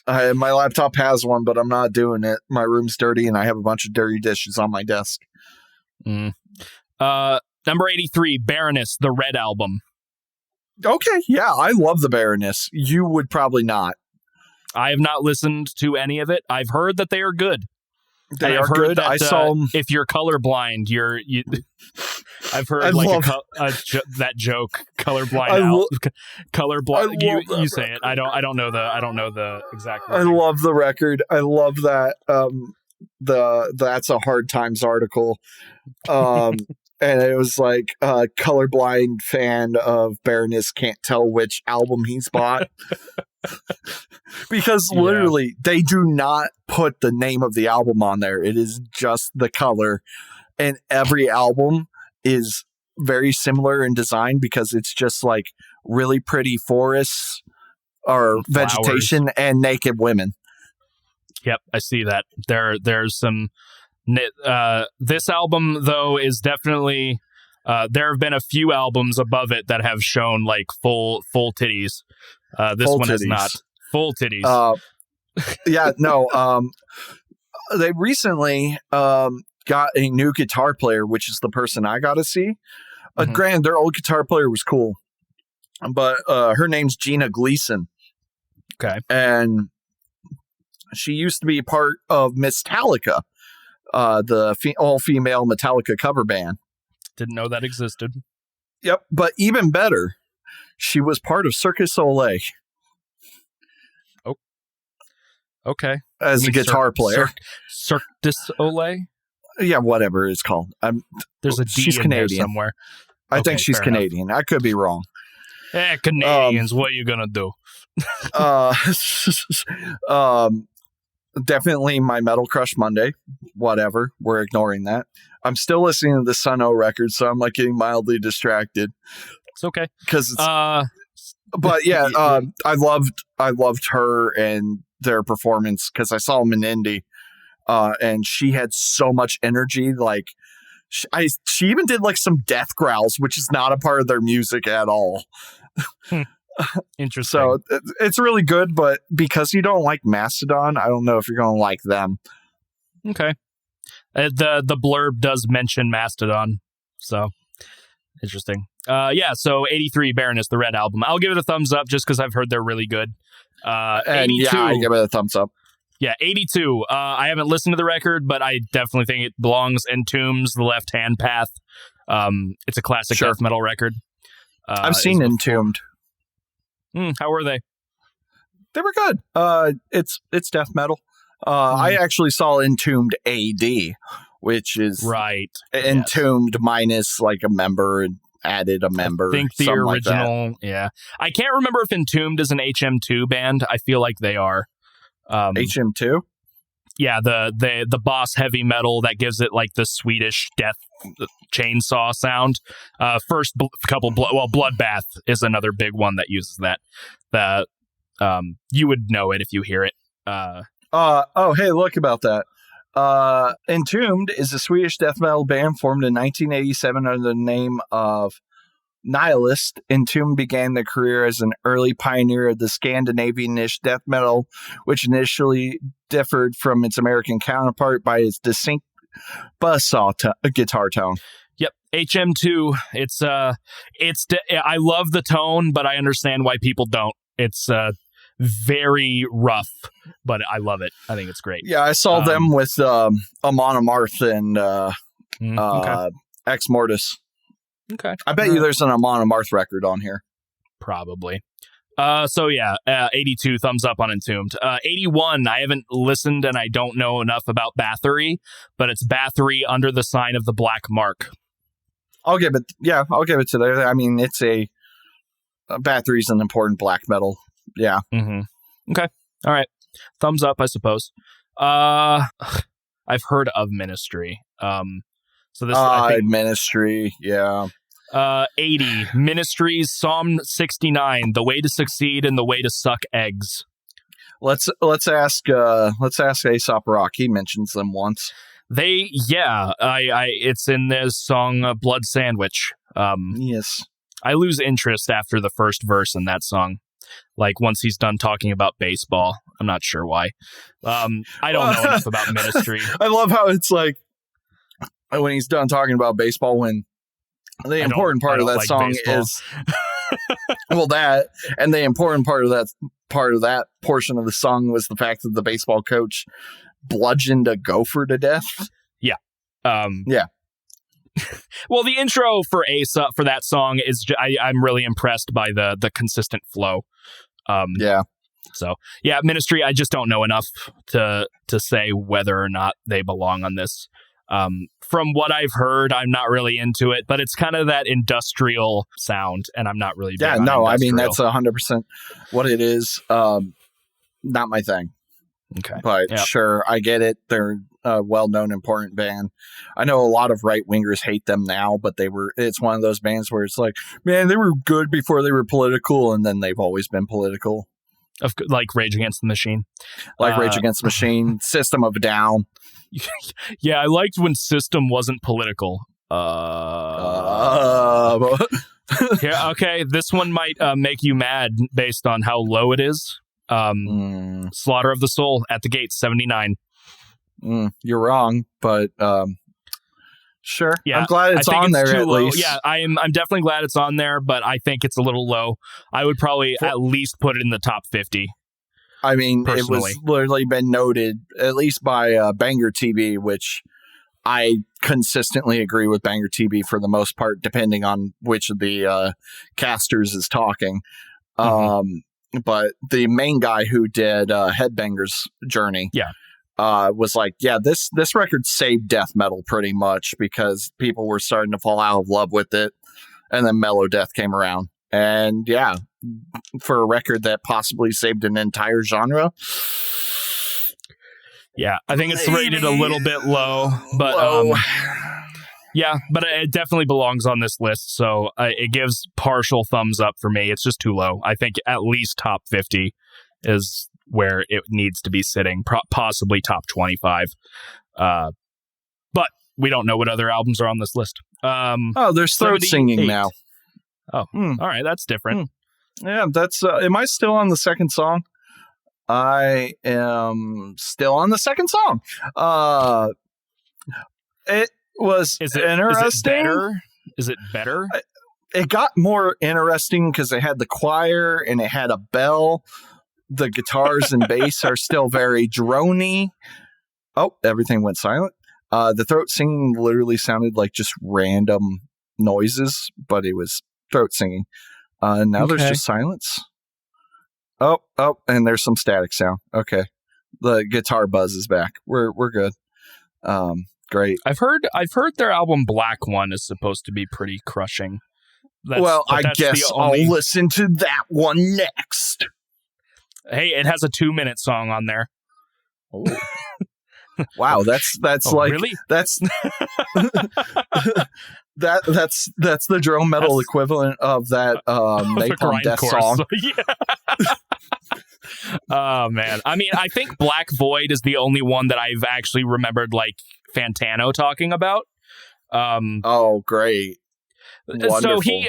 My laptop has one, but I'm not doing it. My room's dirty and I have a bunch of dirty dishes on my desk. Number 83, Baroness, the Red Album. Okay, yeah, I love the Baroness. You would probably not. I have not listened to any of it. I've heard that they are good. They are good. I saw them. If you're colorblind, I've heard that joke. Colorblind. Colorblind. You say it. I don't know the exact. Wording. I love the record. I love that. That's a Hard Times article. and it was like a colorblind fan of Baroness can't tell which album he's bought. Because literally they do not put the name of the album on there. It is just the color, and every album is very similar in design because it's just like really pretty forests or vegetation and naked women. Yep, I see that. There's some this album though is definitely there have been a few albums above it that have shown like full titties. This full one titties. Is not full titties. They recently got a new guitar player, which is the person I got to see. Granted, their old guitar player was cool, but her name's Gina Gleason. Okay. And she used to be part of Metallica, the all-female Metallica cover band. Didn't know that existed. Yep, but even better, she was part of Circus Soleil. Oh, okay. As a guitar player. Cirque du Soleil? Yeah, whatever it's called. There's a D she's in Canadian there somewhere. I think she's Canadian. Enough. I could be wrong. Canadians, what are you gonna do? Definitely my Metal Crush Monday. Whatever. We're ignoring that. I'm still listening to the Sunn O record, so I'm like getting mildly distracted. It's okay. Because but yeah, I loved her and their performance because I saw them in Indy. And she had so much energy. Like she even did like some death growls, which is not a part of their music at all. Interesting. So it's really good, but because you don't like Mastodon, I don't know if you're going to like them. Okay. The blurb does mention Mastodon, so interesting. So 83 Baroness, the Red Album. I'll give it a thumbs up just because I've heard they're really good. 82. I give it a thumbs up. Yeah, 82. I haven't listened to the record, but I definitely think it belongs. Entomb's The Left Hand Path. It's a classic death metal record. I've seen Entombed. How were they? They were good. It's death metal. I actually saw Entombed AD, which is right. Entombed minus like a member and added a member. I think the original. Like yeah, I can't remember if Entombed is an HM2 band. I feel like they are. HM2. Yeah, the boss heavy metal that gives it like the Swedish death chainsaw sound. Bloodbath is another big one that uses that. You would know it if you hear it. Hey, look about that. Entombed is a Swedish death metal band formed in 1987 under the name of Nihilist. Entombed began their career as an early pioneer of the Scandinavian-ish death metal, which initially differed from its American counterpart by its distinct buzzsaw guitar tone. Yep, HM2. I love the tone, but I understand why people don't. It's very rough, but I love it. I think it's great. Yeah, I saw them with Amon Amarth and Ex Mortis. Okay. I bet you there's an Amon Amarth record on here. Probably. 82 thumbs up on Entombed. 81, I haven't listened and I don't know enough about Bathory, but it's Bathory Under the Sign of the Black Mark. I'll give it to that. I mean, it's Bathory's an important black metal. Yeah. Mm-hmm. Okay. All right. Thumbs up, I suppose. I've heard of Ministry. So this I think, Ministry, yeah. 80 Ministries, Psalm 69, The Way to Succeed and the Way to Suck Eggs. Let's ask Aesop Rock. He mentions them once. It's in this song Blood Sandwich. Yes. I lose interest after the first verse in that song. Like once he's done talking about baseball. I'm not sure why. I don't know enough about Ministry. I love how it's like when he's done talking about baseball, when the important part of that song is that, and the important part of that portion of the song was the fact that the baseball coach bludgeoned a gopher to death. Yeah. Yeah. Well, the intro for Aesop for that song is I'm really impressed by the consistent flow. Yeah. So yeah, Ministry. I just don't know enough to say whether or not they belong on this. From what I've heard, I'm not really into it, but it's kind of that industrial sound, and I'm not really big on I mean, industrial. that's 100% what it is. Not my thing. Okay. But sure, I get it. They're a well-known, important band. I know a lot of right-wingers hate them now, but it's one of those bands where it's like, man, they were good before they were political, and then they've always been political. Like Rage Against the Machine. Rage Against the Machine, System of a Down. Yeah, I liked when System wasn't political. Yeah, okay, this one might make you mad based on how low it is. Slaughter of the Soul, At the Gates, 79. You're wrong, but sure. Yeah, I'm glad it's on there at least. Yeah, I'm definitely glad it's on there, but I think it's a little low. I would probably at least put it in the top 50. I mean, personally. It was literally been noted, at least by Banger TV, which I consistently agree with Banger TV for the most part, depending on which of the casters is talking. But the main guy who did Headbanger's Journey was like, yeah, this record saved death metal pretty much because people were starting to fall out of love with it. And then Mellow Death came around. And yeah, for a record that possibly saved an entire genre. Yeah, I think it's rated a little bit low, but yeah, but it definitely belongs on this list. So it gives partial thumbs up for me. It's just too low. I think at least top 50 is where it needs to be sitting, possibly top 25. But we don't know what other albums are on this list. There's throat singing now. Oh, all right, that's different. Yeah, that's. Am I still on the second song? I am still on the second song. It was interesting. Is it better? It got more interesting because it had the choir and it had a bell. The guitars and bass are still very drony. Oh, everything went silent. The throat singing literally sounded like just random noises, but it was throat singing. Now there's just silence. Oh, and there's some static sound. Okay. The guitar buzz is back. We're good. Great. I've heard their album Black One is supposed to be pretty crushing. I guess I'll listen to that one next. Hey, it has a 2-minute song on there. Oh. Wow, that's like really? That's that's the drone metal equivalent of that Napalm Death song. Oh man, I mean, I think Black Void is the only one that I've actually remembered like Fantano talking about. Oh, great. Wonderful. He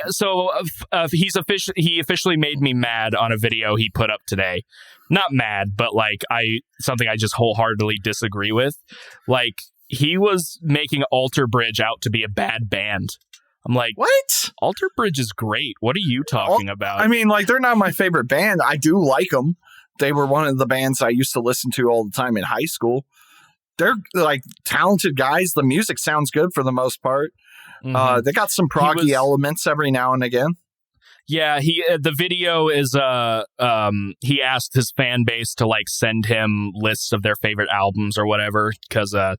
officially made me mad on a video he put up today. Not mad, but like something I just wholeheartedly disagree with. Like, he was making Alter Bridge out to be a bad band. I'm like, what? Alter Bridge is great. What are you talking about? I mean, like, they're not my favorite band. I do like them. They were one of the bands I used to listen to all the time in high school. They're like talented guys. The music sounds good for the most part. Mm-hmm. They got some proggy elements every now and again. Yeah, the video is he asked his fan base to like send him lists of their favorite albums or whatever, because the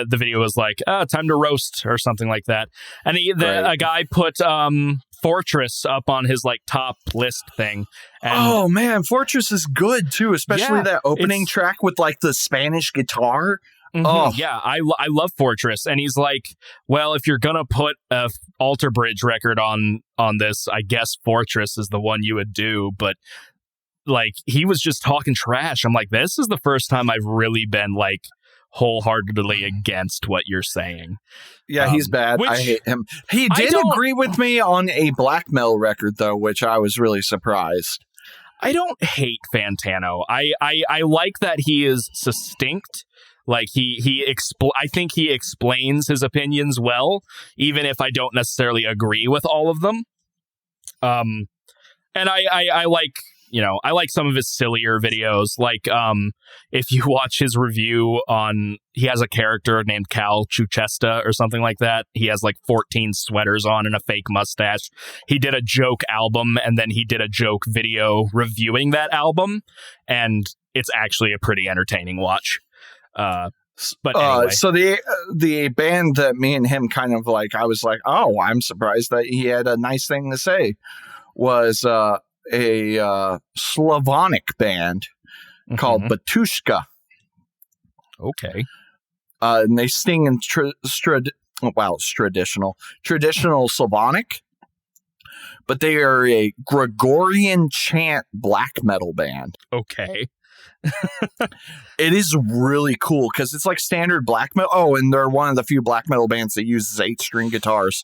video was like time to roast or something like that, and a guy put Fortress up on his like top list thing. And oh man, Fortress is good too, especially that opening track with like the Spanish guitar. Mm-hmm. Oh yeah, I love Fortress, and he's like, well, if you're gonna put a Alter Bridge record on this, I guess Fortress is the one you would do. But like, he was just talking trash. I'm like, this is the first time I've really been like wholeheartedly against what you're saying. Yeah, he's bad. I hate him. He did agree with me on a black metal record though, which I was really surprised. I don't hate Fantano. I like that he is succinct. Like I think he explains his opinions well, even if I don't necessarily agree with all of them. And I like, I like some of his sillier videos. Like, if you watch his review he has a character named Cal Chuchesta or something like that. He has like 14 sweaters on and a fake mustache. He did a joke album, and then he did a joke video reviewing that album. And it's actually a pretty entertaining watch. But anyway. So the band that me and him kind of like, I was like, oh, I'm surprised that he had a nice thing to say, was a Slavonic band called Batushka. Okay. And they sing in traditional Slavonic, but they are a Gregorian chant black metal band. Okay. It is really cool because it's like standard black metal. Oh, and they're one of the few black metal bands that uses 8-string guitars.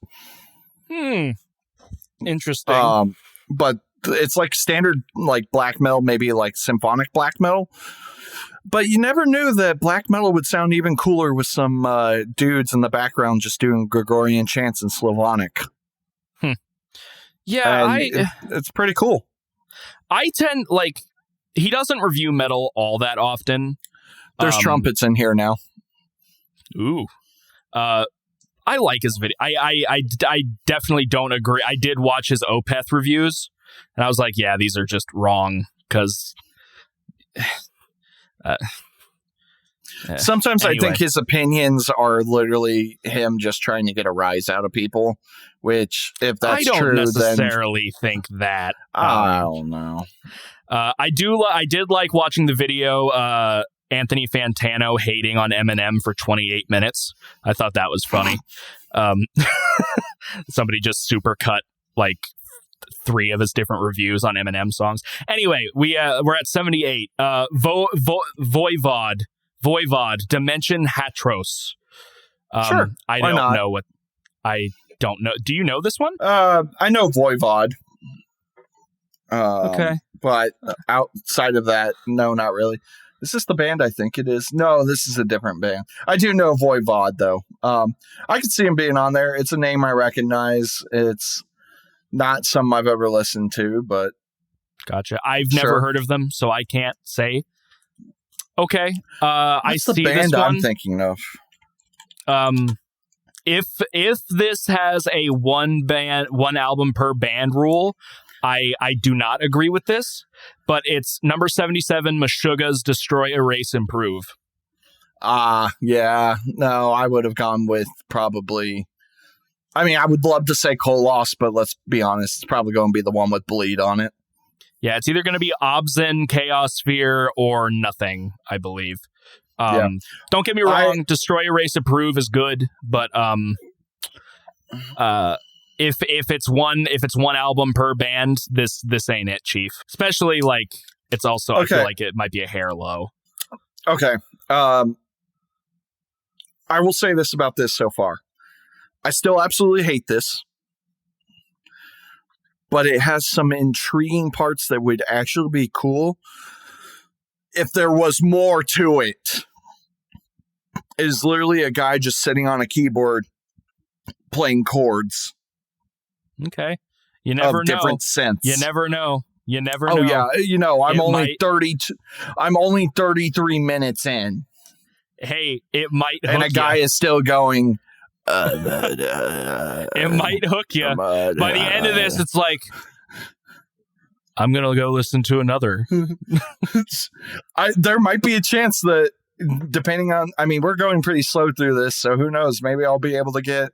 Interesting. But it's like standard like black metal, maybe like symphonic black metal. But you never knew that black metal would sound even cooler with some dudes in the background just doing Gregorian chants in Slavonic. Yeah, it's pretty cool. I tend like he doesn't review metal all that often. There's trumpets in here now. Ooh. I like his video. I definitely don't agree. I did watch his Opeth reviews, and I was like, yeah, these are just wrong because. Sometimes anyway. I think his opinions are literally him just trying to get a rise out of people, which if that's true, I don't necessarily think that. I don't know. I did like watching the video. Anthony Fantano hating on Eminem for 28 minutes. I thought that was funny. Somebody just supercut like 3 of his different reviews on Eminem songs. Anyway, we're at 78. Voivod, Dimension Hatros. Sure. I don't know. Do you know this one? I know Voivod. Okay. But outside of that, no, not really. Is this the band I think it is? No, this is a different band. I do know Voivod, though. I could see him being on there. It's a name I recognize. It's not something I've ever listened to, but... Gotcha. I've never heard of them, so I can't say. Okay. I see the band this one. I'm thinking of. If this has a one album per band rule, I do not agree with this, but it's number 77, Meshuggah's Destroy, Erase, Improve. Yeah. No, I would have gone with probably... I mean, I would love to say Koloss, but let's be honest, it's probably going to be the one with Bleed on it. Yeah, it's either going to be Obzin, Chaos Sphere, or nothing, I believe. Don't get me wrong, Destroy, Erase, Improve is good, but if it's one album per band, this ain't it, Chief. Especially like it's also I feel like it might be a hair low. Okay. I will say this about this so far. I still absolutely hate this, but it has some intriguing parts that would actually be cool if there was more to it. It is literally a guy just sitting on a keyboard playing chords. Okay. You never know. Different synths. You never know. Oh yeah, I'm only 33 minutes in. Hey, it might hook and a guy is still going it might hook you. By the end of this, it's like, I'm going to go listen to another. There might be a chance that, depending on, I mean, we're going pretty slow through this, so who knows? Maybe I'll be able to get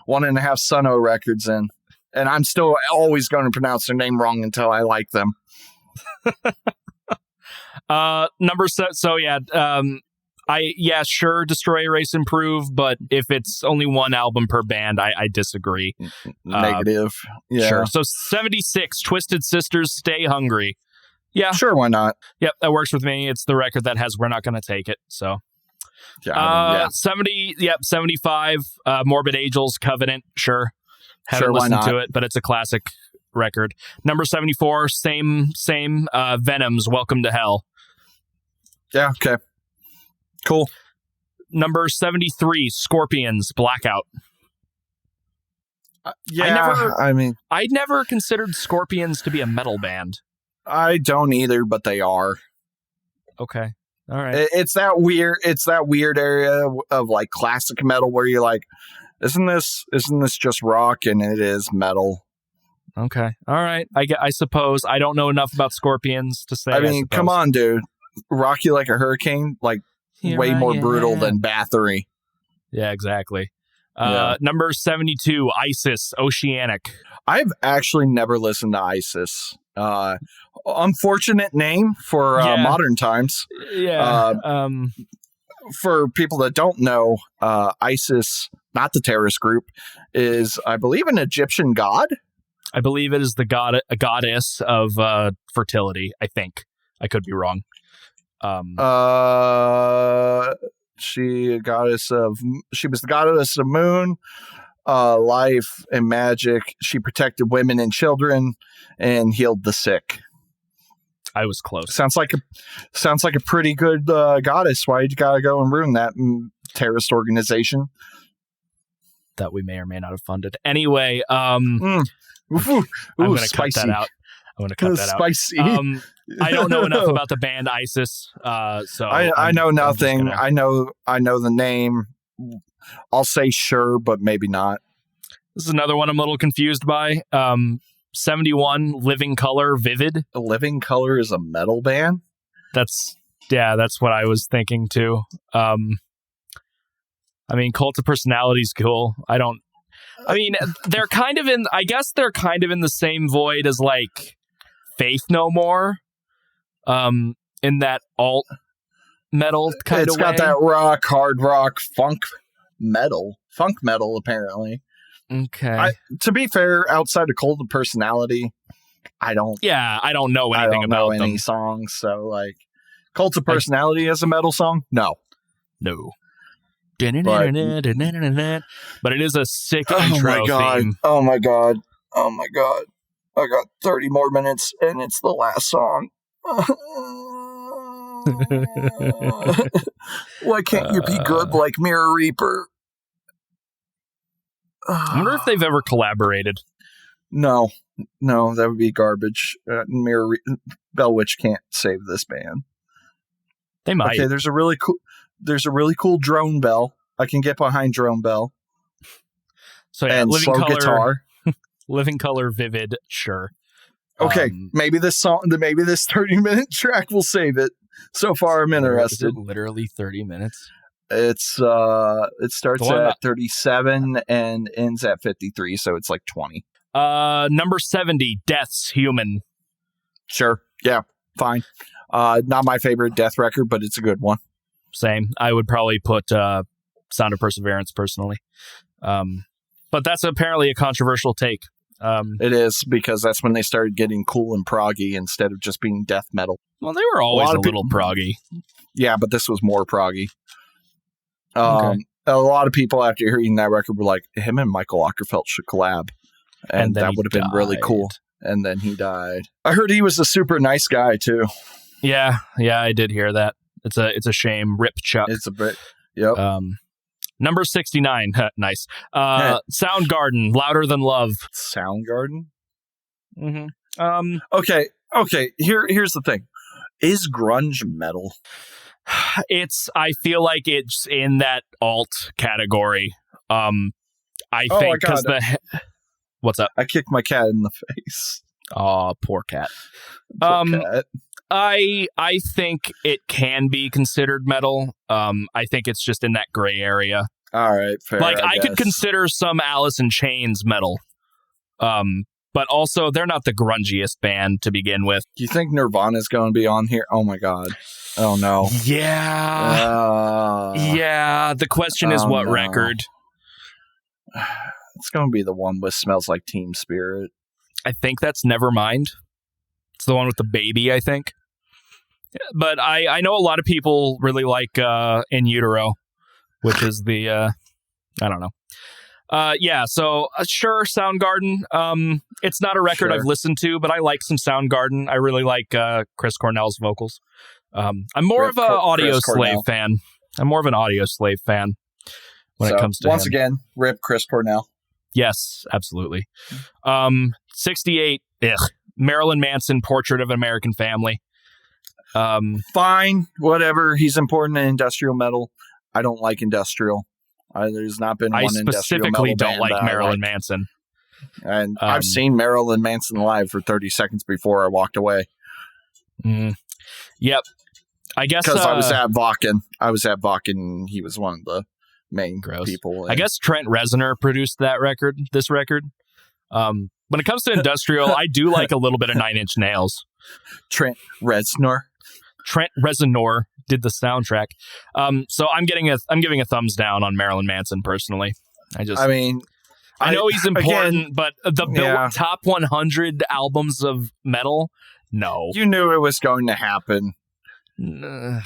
1.5 Sunn O records in. And I'm still always going to pronounce their name wrong until I like them. Sure, Destroy, Erase, Improve, but if it's only one album per band, I disagree. Negative. Yeah. Sure. So 76, Twisted Sisters, Stay Hungry. Yeah. Sure, why not? Yep, that works with me. It's the record that has We're Not Gonna Take It, so. 75, Morbid Angel's Covenant, sure. Haven't listened to it, but it's a classic record. Number 74, same, Venom's Welcome to Hell. Yeah, okay. Cool. Number 73, Scorpions, Blackout. I never considered Scorpions to be a metal band. I don't either, but they are. Okay. All right. It's that weird area of like classic metal where you're like, isn't this just rock? And it is metal. Okay. All right. I suppose I don't know enough about Scorpions to say. I mean, come on, dude. Rock You Like a Hurricane, like way more brutal than Bathory. Yeah, exactly. Yeah. Number 72, ISIS, Oceanic. I've actually never listened to ISIS. Unfortunate name for modern times. Yeah. For people that don't know, ISIS, not the terrorist group, is, I believe, an Egyptian god. I believe it is a goddess of fertility, I think. I could be wrong. She was the goddess of moon, life, and magic. She protected women and children and healed the sick. I was close. Sounds like a pretty good goddess. Why you gotta go and ruin that terrorist organization that we may or may not have funded? Anyway, I'm gonna spicy. cut that out. I'm gonna cut that spicy. out. I don't know enough about the band ISIS, so I know nothing. I know the name. I'll say sure, but maybe not. This is another one I'm a little confused by. 71, Living Color, Vivid. Living Color is a metal band? That's what I was thinking too. I mean, Cult of Personality's cool. They're kind of in the same void as like Faith No More. In that alt metal kind of way. It's got that rock, hard rock, funk metal, apparently. Okay. To be fair, outside of Cult of Personality, I don't know anything about any songs. So, like, Cult of Personality as a metal song? No. But it is a sick intro theme. Oh my god! I got 30 more minutes, and it's the last song. Why can't you be good like Mirror Reaper? I wonder if they've ever collaborated. No, that would be garbage. Bell Witch can't save this band. They might. Okay, there's a really cool drone bell. I can get behind drone bell. So yeah, and Living slow Color, guitar. Living Color, Vivid, sure. Okay, maybe this 30-minute track will save it. So far, I'm interested. Is it literally 30 minutes? It starts at 37 and ends at 53, so it's like 20. Number 70, Death's Human. Sure. Yeah, fine. Not my favorite Death record, but it's a good one. Same. I would probably put Sound of Perseverance personally. But that's apparently a controversial take. It is, because that's when they started getting cool and proggy instead of just being death metal. Well, they were always a little proggy. Yeah, but this was more proggy. Okay. A lot of people after hearing that record were like, him and Michael Ockerfeldt should collab. And that would have been really cool. And then he died. I heard he was a super nice guy too. Yeah, I did hear that. It's a shame. Rip Chuck. It's a bit. Yep. Number 69. Nice. Soundgarden, Louder Than Love. Soundgarden? Mm-hmm. Okay. Here's the thing. Is grunge metal? I feel like it's in that alt category. I think because what's up? I kicked my cat in the face. Oh, poor cat. Cat. I think it can be considered metal. I think it's just in that gray area. All right, fair. Like I could consider some Alice in Chains metal. But also they're not the grungiest band to begin with. Do you think Nirvana's going to be on here? Oh my god. Oh no. Yeah. Yeah. The question is what record? It's going to be the one with Smells Like Teen Spirit. I think that's Nevermind. It's the one with the baby, I think. But I know a lot of people really like In Utero, which is the I don't know. So sure, Soundgarden. It's not a record I've listened to, but I like some Soundgarden. I really like Chris Cornell's vocals. I'm more of an Audio Slave fan. I'm more of an Audio Slave fan when it comes to once him. Again, rip Chris Cornell. Yes, absolutely. 68. Marilyn Manson, Portrait of an American Family. Fine, whatever. He's important in industrial metal. I don't like industrial. There's not been one industrial metal band. I specifically don't like Marilyn Manson. And I've seen Marilyn Manson live for 30 seconds before I walked away. Yep. I guess because I was at Vakken. And he was one of the main people. I guess Trent Reznor produced this record. When it comes to industrial, I do like a little bit of Nine Inch Nails. Trent Reznor did the soundtrack. So I'm giving a thumbs down on Marilyn Manson personally. I know he's important, again, but the top 100 albums of metal, no. You knew it was going to happen. 67.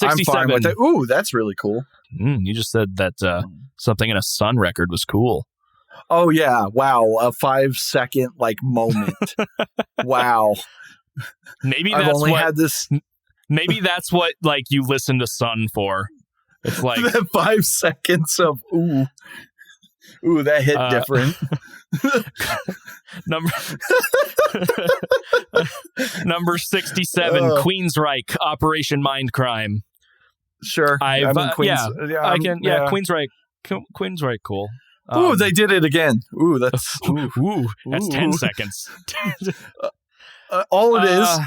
I'm fine with it. Ooh, that's really cool. You just said that something in a Sunn record was cool. Oh yeah! Wow, a 5-second moment. Wow. Maybe I've only had this. Maybe that's what you listen to Sunn for. It's like that 5 seconds of ooh, that hit different. Number 67, Queensryche, Operation Mindcrime. Sure, Queensryche, cool. Ooh, they did it again. Ooh, that's 10 seconds. All it is.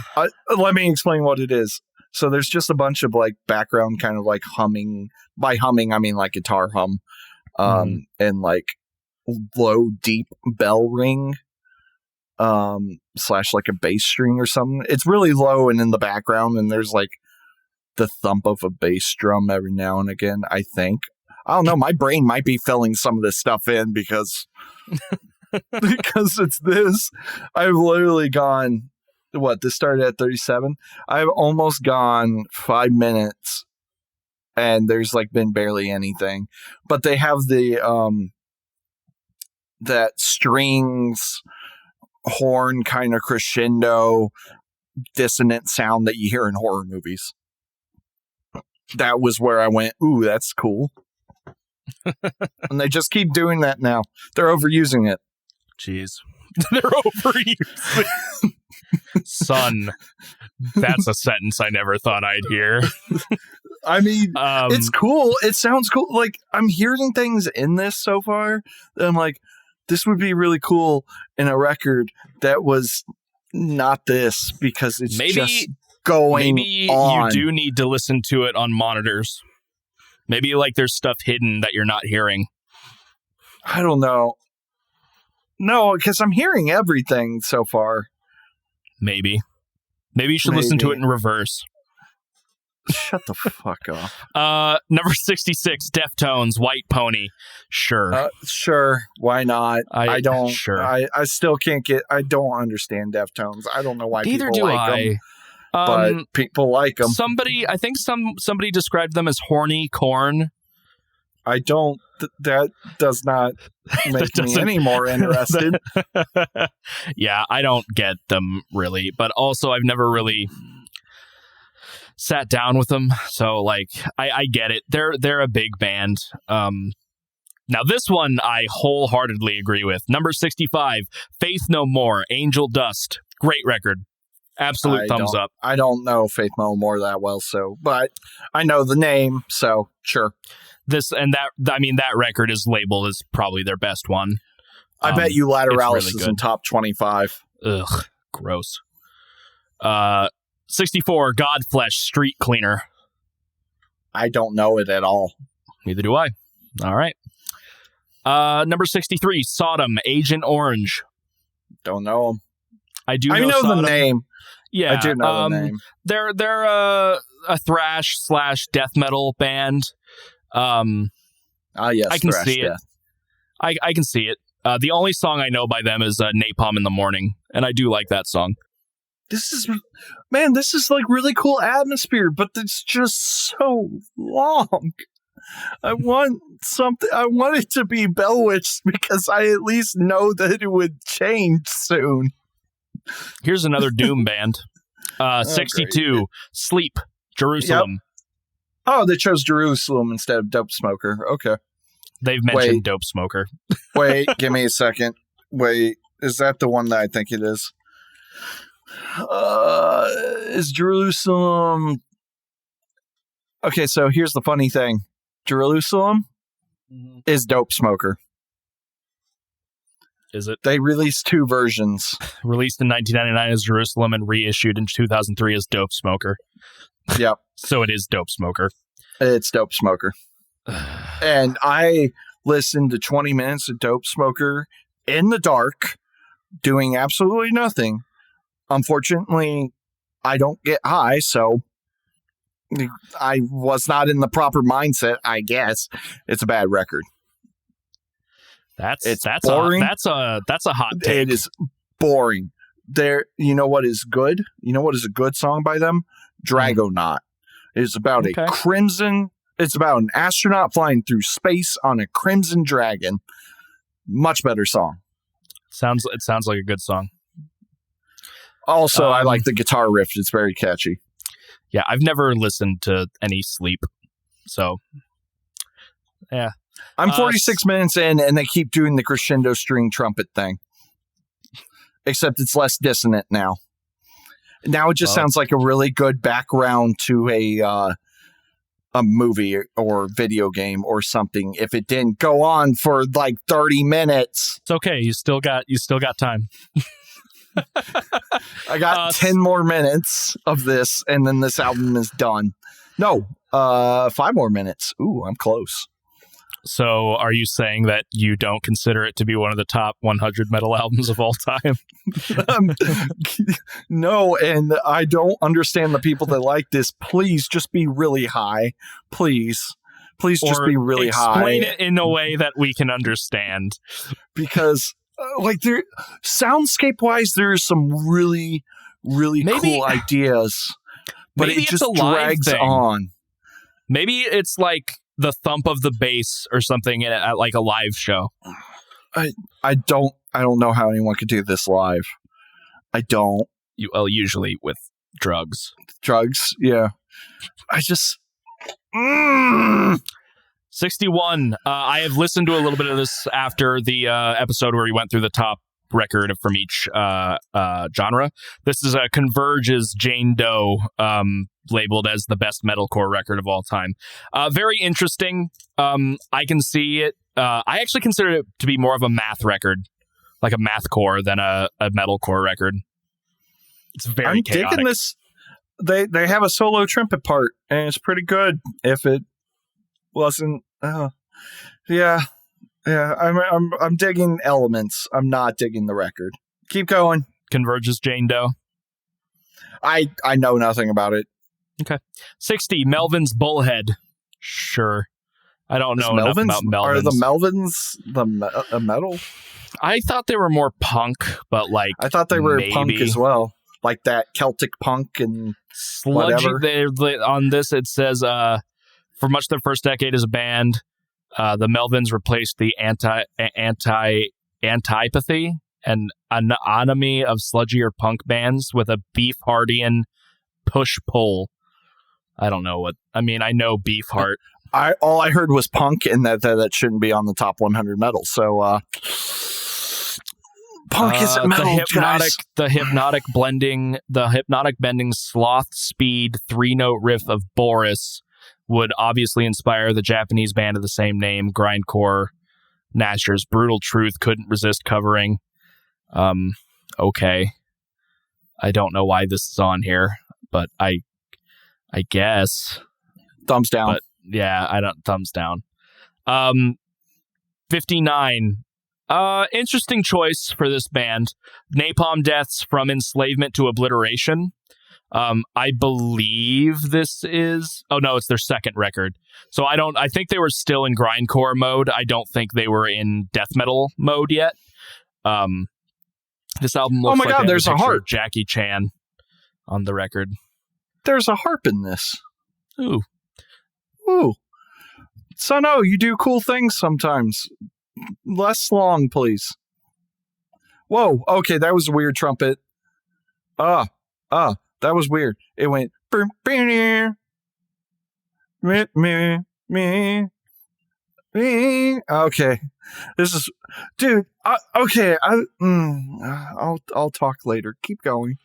Let me explain what it is. So there's just a bunch of background kind of humming. By humming, I mean guitar hum, and low deep bell ring, / a bass string or something. It's really low and in the background, and there's the thump of a bass drum every now and again. I think. I don't know. My brain might be filling some of this stuff in because it's this. I've literally gone. This started at 37. I've almost gone 5 minutes, and there's been barely anything. But they have the that strings horn kind of crescendo dissonant sound that you hear in horror movies. That was where I went, ooh, that's cool. And they just keep doing that now. They're overusing it. Jeez. They're overusing it. Sunn. That's a sentence I never thought I'd hear. I mean, it's cool. It sounds cool. I'm hearing things in this so far that I'm this would be really cool in a record that was not this because it's just going on. You do need to listen to it on monitors. Maybe there's stuff hidden that you're not hearing. I don't know. No, because I'm hearing everything so far. Maybe you should listen to it in reverse. Shut the fuck up. Number 66, Deftones, White Pony. Sure. Sure. Why not? I don't. Sure. I still can't get. I don't understand Deftones. I don't know why Neither people do like them. But people like them. Somebody described them as horny corn. I don't. That does not make me any more interested. Yeah, I don't get them really, but also I've never really sat down with them, so I get it. They're a big band. Now this one I wholeheartedly agree with. Number 65, Faith No More, Angel Dust. Great record. Absolute thumbs up. I don't know Faith No More that well, but I know the name, so sure. That record is labeled as probably their best one. I bet you Lateralis really is in top 25. Ugh, gross. 64, Godflesh, Street Cleaner. I don't know it at all. Neither do I. All right. Number 63, Sodom, Agent Orange. Don't know them. I know the name. Yeah, I do know the name. They're a thrash / death metal band. Yes, I can see death. it. I can see it. The only song I know by them is Napalm in the Morning, and I do like that song. This is really cool atmosphere, but it's just so long. I want it to be Bellwitch because I at least know that it would change soon. Here's another Doom band. 62, great. Sleep, Jerusalem. Yep. Oh, they chose Jerusalem instead of Dope Smoker. Okay. They've mentioned Dope Smoker. Wait, give me a second. Wait, is that the one that I think it is? Is Jerusalem... Okay, so here's the funny thing. Jerusalem is Dope Smoker. Is it? They released 2 versions. Released in 1999 as Jerusalem and reissued in 2003 as Dope Smoker. Yep. So it is Dope Smoker. It's Dope Smoker. And I listened to 20 minutes of Dope Smoker in the dark, doing absolutely nothing. Unfortunately, I don't get high, so I was not in the proper mindset, I guess. It's a bad record. That's boring. That's a hot take. It is boring. You know what is good? You know what is a good song by them? Dragonaut. It's about a crimson. It's about an astronaut flying through space on a crimson dragon. Much better song. It sounds like a good song. Also, I like the guitar riff. It's very catchy. Yeah, I've never listened to any Sleep, so yeah. I'm 46 minutes in, and they keep doing the crescendo string trumpet thing. Except it's less dissonant now. Now it just sounds like a really good background to a movie or video game or something. If it didn't go on for like 30 minutes, it's okay. You still got time. I got 10 more minutes of this, and then this album is done. No, 5 more minutes. Ooh, I'm close. So are you saying that you don't consider it to be one of the top 100 metal albums of all time? No, and I don't understand the people that like this. Please just be really high. Please just be really high. Explain it in a way that we can understand. Because there, soundscape wise, there's some really, really cool ideas, but it just drags on. Maybe it's like the thump of the bass or something at like a live show. I don't know how anyone could do this live. I don't. Usually with drugs. Yeah. I just 61. I have listened to a little bit of this after the episode where we went through the top record from each genre. This is Converge's Jane Doe, labeled as the best metalcore record of all time. Very interesting. I can see it. I actually consider it to be more of a math record, like a mathcore than a metalcore record. It's very chaotic. Digging this. They have a solo trumpet part, and it's pretty good. If it wasn't, yeah. I'm digging elements. I'm not digging the record. Keep going. Converge's Jane Doe. I know nothing about it. Okay. 60. Melvin's Bullhead. Sure. I don't know enough about Melvins. Are the Melvins the metal? I thought they were more punk, but like I thought they were punk as well, like that Celtic punk and sludgy. On this, it says for much of their first decade as a band, the Melvins replaced the antipathy and anomy of sludgier punk bands with a Beefheartian push-pull. I don't know what I mean. I know Beefheart. All I heard was punk, and that shouldn't be on the top 100 metal. So punk isn't metal. The hypnotic bending sloth speed 3-note riff of Boris would obviously inspire the Japanese band of the same name, grindcore. Nasher's Brutal Truth couldn't resist covering. Okay. I don't know why this is on here, but I guess. Thumbs down. But yeah, thumbs down. 59. Interesting choice for this band. Napalm Death's From Enslavement to Obliteration. I believe this is... Oh, no, it's their second record. So I think they were still in grindcore mode. I don't think they were in death metal mode yet. This album looks like God, there's a harp. Jackie Chan on the record. There's a harp in this. Ooh. Sunn O, you do cool things sometimes. Less long, please. Whoa, okay, that was a weird trumpet. That was weird. It went okay. This is dude, okay, I'll talk later. Keep going.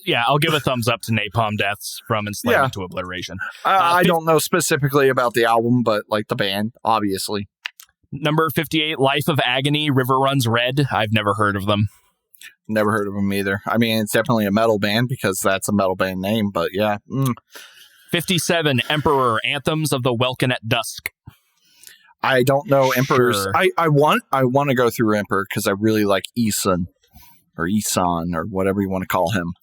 Yeah, I'll give a thumbs up to Napalm Death's From Enslavement to Obliteration. I don't know specifically about the album, but like the band, obviously. Number 58, Life of Agony, River Runs Red. I've never heard of them. Never heard of them either. I mean, it's definitely a metal band because that's a metal band name, but yeah. 57, Emperor, Anthems of the Welkin at Dusk. I don't know Emperor's. Sure. I want to go through Emperor because I really like Isan or whatever you want to call him.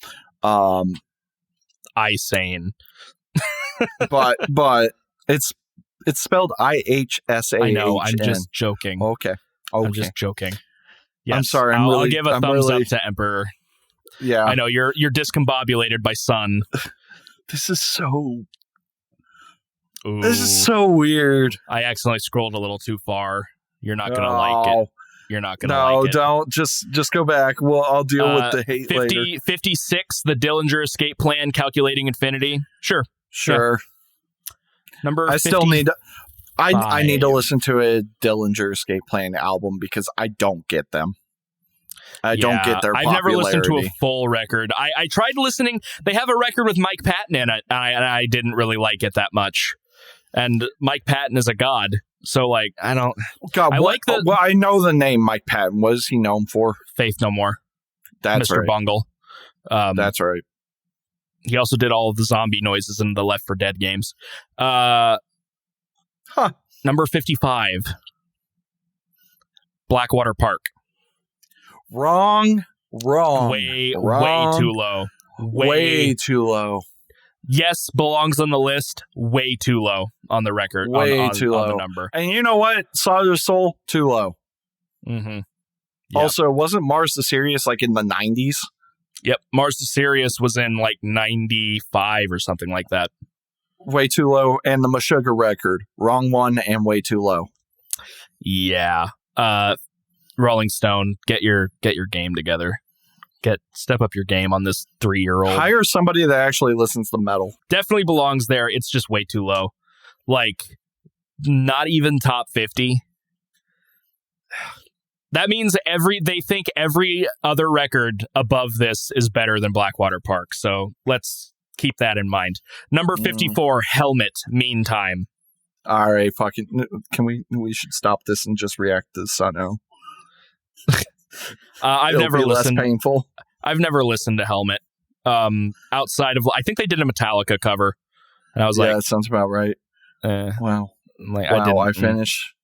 Isane. but it's spelled IHSAHN. I know. I'm just joking. Okay. I'm just joking. Yes, I'm sorry. I'll give a thumbs up to Emperor. Yeah. I know you're discombobulated by Sunn. This is so. Ooh. This is so weird. I accidentally scrolled a little too far. You're not gonna like it. You're not gonna like it. No, don't. Just go back. Well, I'll deal with the hate later. 56, the Dillinger Escape Plan, Calculating Infinity. Sure. Yeah. Number 50, I still need. I need to listen to a Dillinger Escape Plan album because I don't get them. I don't get their popularity. I've never listened to a full record. I tried listening. They have a record with Mike Patton in it, and I didn't really like it that much. And Mike Patton is a god, so like I don't. God, well, I know the name Mike Patton. What is he known for? Faith No More. That's Mr. right. Bungle. That's right. He also did all of the zombie noises in the Left 4 Dead games. Number 55, Blackwater Park. Wrong. Way too low. Way too low. Yes, belongs on the list. Way too low on the record. Way too low. On the number. And you know what? Solid Soul, too low. Mm-hmm. Yep. Also, wasn't Mars the Sirius like in the 90s? Yep. Mars the Sirius was in like 95 or something like that. Way too low. And the Meshuggah record. Wrong one and way too low. Yeah. Rolling Stone, get your game together. Step up your game on this 3-year-old. Hire somebody that actually listens to metal. Definitely belongs there. It's just way too low. Like, not even top 50. That means they think every other record above this is better than Blackwater Park. So let's keep that in mind. Number 54, Helmet, Meantime. All right, we should stop this and just react to Sunn O. I've never listened. Less painful. I've never listened to Helmet. Outside of, I think they did a Metallica cover, and I was like, "Yeah, that sounds about right." Wow, like, I finished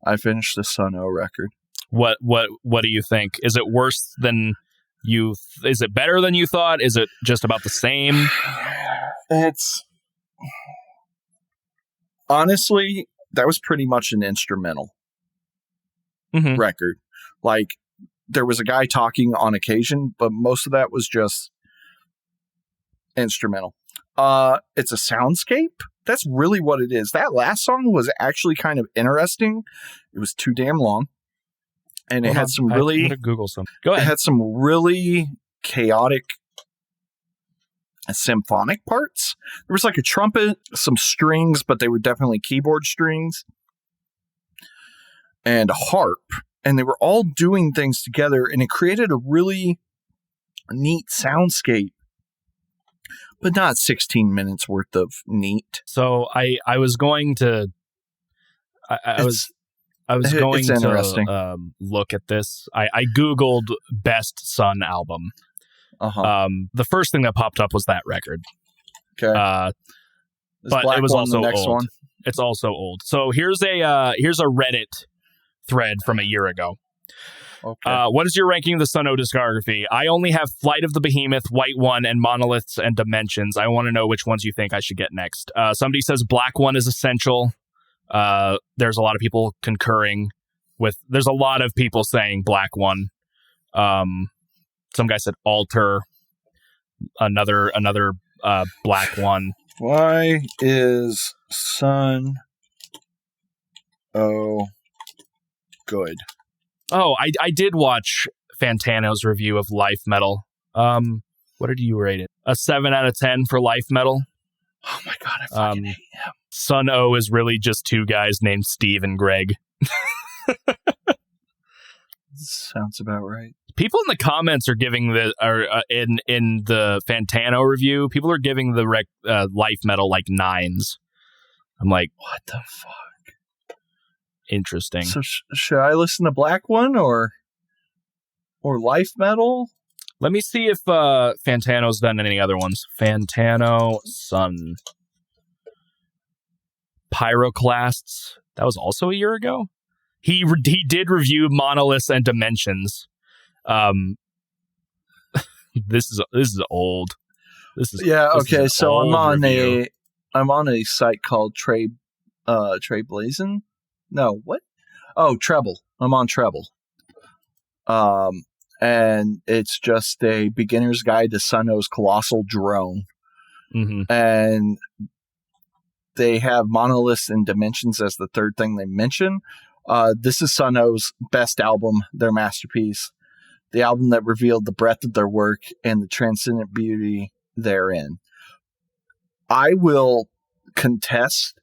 the Sunn O record. What do you think? Is it worse than you? Is it better than you thought? Is it just about the same? It's honestly, that was pretty much an instrumental record. Like, there was a guy talking on occasion, but most of that was just instrumental. It's a soundscape. That's really what it is. That last song was actually kind of interesting. It was too damn long. And it had some really... I'm gonna Google some. Go ahead. It had some really chaotic symphonic parts. There was like a trumpet, some strings, but they were definitely keyboard strings. And a harp. And they were all doing things together, and it created a really neat soundscape, but not 16 minutes worth of neat. So I was going to, I was going to look at this. I Googled best Sunn album. The first thing that popped up was that record. Okay. But it was also old. It's also old. So here's a Reddit thread from a year ago. Okay. What is your ranking of the Sunn O discography? I only have Flight of the Behemoth, White One, and Monoliths and Dimensions. I want to know which ones you think I should get next. Somebody says Black One is essential. There's a lot of people concurring with. There's a lot of people saying Black One. Some guy said Alter. Another Black One. Why is Sunn O good? Oh, I did watch Fantano's review of Life Metal. What did you rate it? A 7 out of 10 for Life Metal. Oh my god, I fucking hate him. Sunn O is really just two guys named Steve and Greg. Sounds about right. People in the comments are giving in the Fantano review, people are giving the Life Metal like 9s. I'm like, what the fuck? Interesting. So should I listen to Black One or Life Metal? Let me see if Fantano's done any other ones. Fantano, Sunn. Pyroclasts. That was also a year ago. He did review Monoliths and Dimensions. This is old. Okay. So I'm on review. I'm on a site called Trailblazing. No, what? Oh, Treble. I'm on Treble. And it's just a beginner's guide to Sunn O's colossal drone. Mm-hmm. And they have Monoliths and Dimensions as the third thing they mention. This is Sunn O's best album, their masterpiece. The album that revealed the breadth of their work and the transcendent beauty therein. I will contest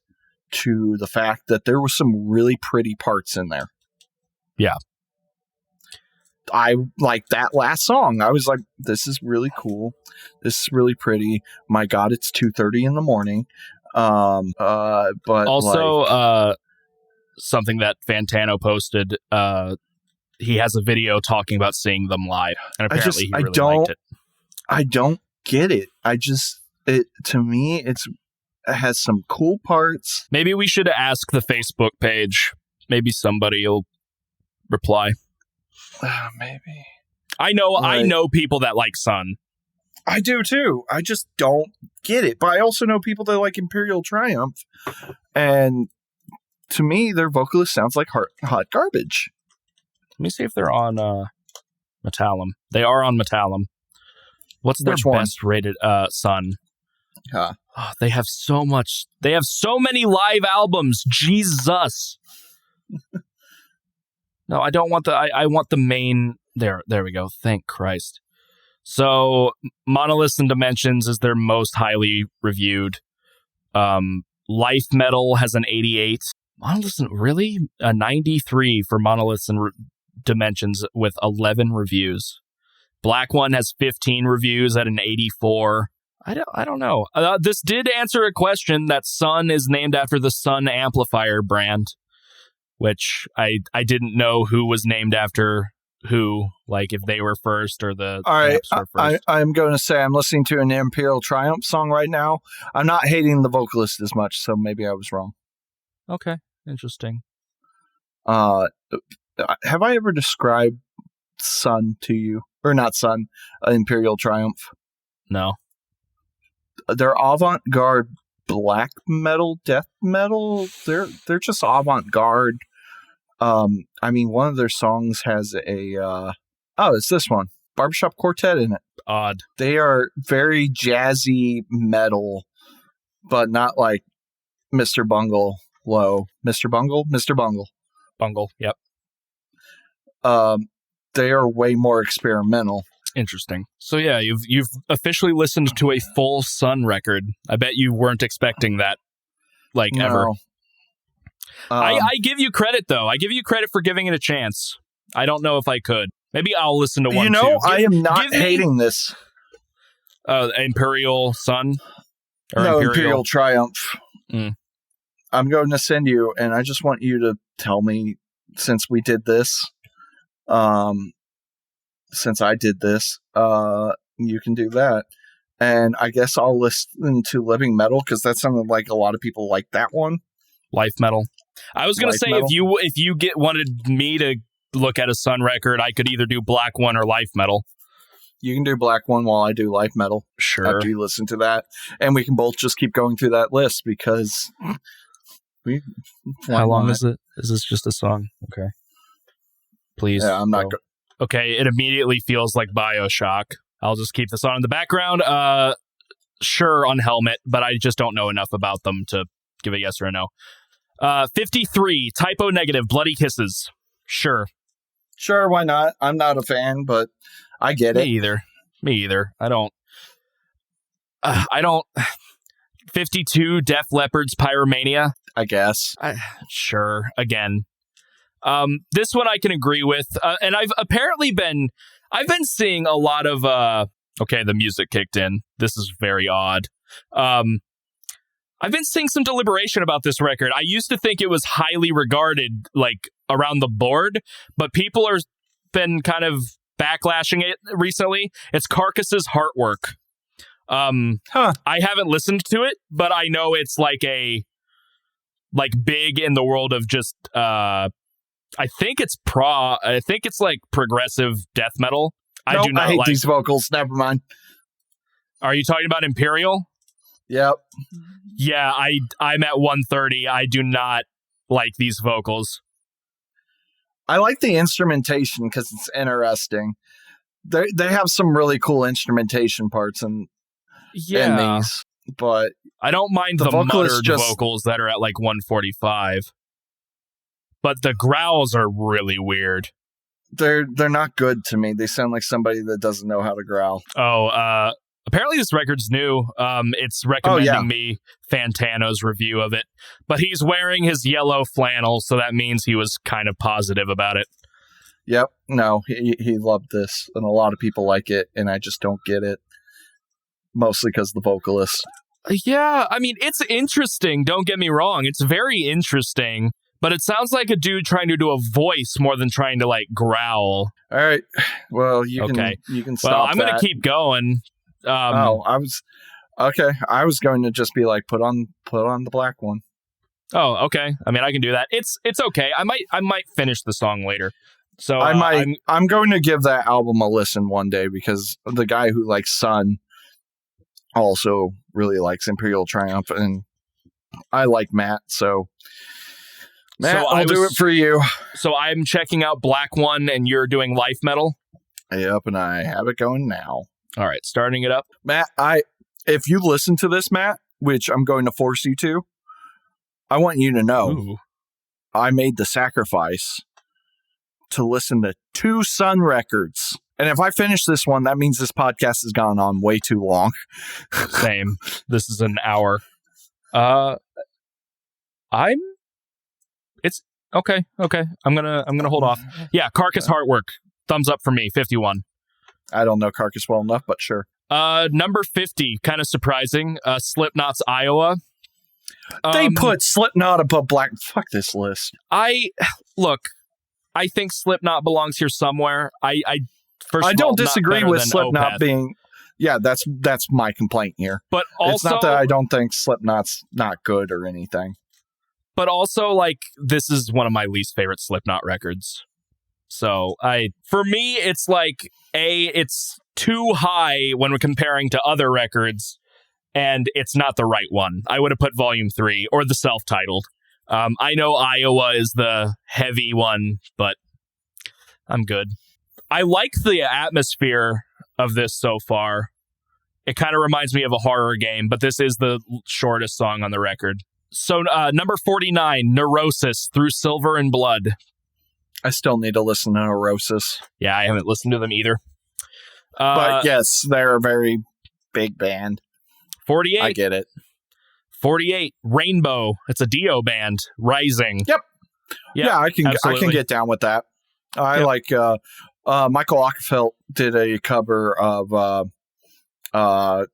to the fact that there were some really pretty parts in there. Yeah. I like that last song. I was like, this is really cool. This is really pretty. My God, it's 2:30 in the morning. But also, something that Fantano posted, he has a video talking about seeing them live. And apparently he really liked it. I don't get it. To me, it has some cool parts. Maybe we should ask the Facebook page. Maybe somebody will reply. Maybe. I know people that like Sunn. I do too. I just don't get it. But I also know people that like Imperial Triumph. And to me, their vocalist sounds like hot garbage. Let me see if they're on Metallum. They are on Metallum. What's their best rated Sunn? Huh. Oh, they have so much. They have so many live albums. Jesus. No, I don't want I want the main. There we go. Thank Christ. So, Monoliths and Dimensions is their most highly reviewed. Life Metal has an 88. Monoliths, really? A 93 for Monoliths and Dimensions with 11 reviews. Black One has 15 reviews at an 84. I don't know. This did answer a question that Sunn is named after the Sunn amplifier brand, which I didn't know who was named after who, like if they were first or the all right. amps were first. I'm going to say I'm listening to an Imperial Triumph song right now. I'm not hating the vocalist as much, so maybe I was wrong. Okay, interesting. Have I ever described Sunn to you? Or not Sunn, Imperial Triumph? No. They're avant-garde black metal, death metal. They're just avant-garde. I mean, one of their songs has it's this one, Barbershop Quartet in it. Odd. They are very jazzy metal, but not like Mr. Bungle low. Mr. Bungle, yep. They are way more experimental. Interesting. So yeah, you've officially listened to a full Sunn record. I bet you weren't expecting that, ever. I give you credit though. I give you credit for giving it a chance. I don't know if I could. Maybe I'll listen to one. I am not hating this. Imperial Sunn. No, Imperial Triumph. Mm. I'm going to send you, and I just want you to tell me, since we did this, since I did this, you can do that. And I guess I'll listen to Living Metal, because that sounded like a lot of people like that one. Life Metal. I was going to say, Metal. if you wanted me to look at a Sunn record, I could either do Black One or Life Metal. You can do Black One while I do Life Metal. Sure. After you listen to that. And we can both just keep going through that list, because how long is it? Is this just a song? Okay. Please. Yeah, I'm not Okay, it immediately feels like BioShock. I'll just keep this on in the background. Sure, on Helmet, but I just don't know enough about them to give a yes or a no. 53, Typo Negative, Bloody Kisses. Sure. Sure, why not? I'm not a fan, but I get it. Me either. I don't. 52, Def Leppard's Pyromania. I guess. Sure. Again. This one I can agree with. And I've been seeing a lot of, okay, the music kicked in. This is very odd. I've been seeing some deliberation about this record. I used to think it was highly regarded, like, around the board, but people are been kind of backlashing it recently. It's Carcass's Heartwork. I haven't listened to it, but I know it's like big in the world of just I think it's like progressive death metal. I hate these vocals. Never mind. Are you talking about Imperial? Yep. Yeah, I'm at 130. I do not like these vocals. I like the instrumentation because it's interesting. They have some really cool instrumentation parts in these, but I don't mind the muttered vocals that are at like 145. But the growls are really weird. They're not good to me. They sound like somebody that doesn't know how to growl. Oh, apparently this record's new. It's recommending me Fantano's review of it. But he's wearing his yellow flannel, so that means he was kind of positive about it. Yep. No, he loved this, and a lot of people like it, and I just don't get it. Mostly because the vocalist. Yeah, I mean, it's interesting. Don't get me wrong. It's very interesting. But it sounds like a dude trying to do a voice more than trying to, like, growl. All right. Well, you can stop. Well, I'm going to keep going. I was going to just be like, put on the black one. Oh, okay. I mean, I can do that. It's okay. I might finish the song later. So I'm going to give that album a listen one day because the guy who likes Sunn also really likes Imperial Triumph, and I like Matt, so Matt, I'll do it for you. So I'm checking out Black One, and you're doing Life Metal? Yep, and I have it going now. All right, starting it up. Matt, if you listen to this, Matt, which I'm going to force you to, I want you to know I made the sacrifice to listen to 2 Sunn records. And if I finish this one, that means this podcast has gone on way too long. Same. This is an hour. It's okay. I'm gonna hold off. Yeah, Carcass Heartwork. Thumbs up for me. 51. I don't know Carcass well enough, but sure. Number 50. Kind of surprising. Slipknot's Iowa. They put Slipknot above Black. Fuck this list. I think Slipknot belongs here somewhere. I don't disagree with Slipknot Opeth being. Yeah, that's my complaint here. But also, it's not that I don't think Slipknot's not good or anything. But also, like, this is one of my least favorite Slipknot records. So for me, it's like it's too high when we're comparing to other records, and it's not the right one. I would have put Volume 3 or the self-titled. I know Iowa is the heavy one, but I'm good. I like the atmosphere of this so far. It kind of reminds me of a horror game, but this is the shortest song on the record. So number 49, Neurosis, Through Silver and Blood. I still need to listen to Neurosis. Yeah, I haven't listened to them either. But yes, they're a very big band. 48. I get it. 48, Rainbow. It's a Dio band, Rising. Yep. Yeah, I can get down with that. I like Michael Ockenfeldt did a cover of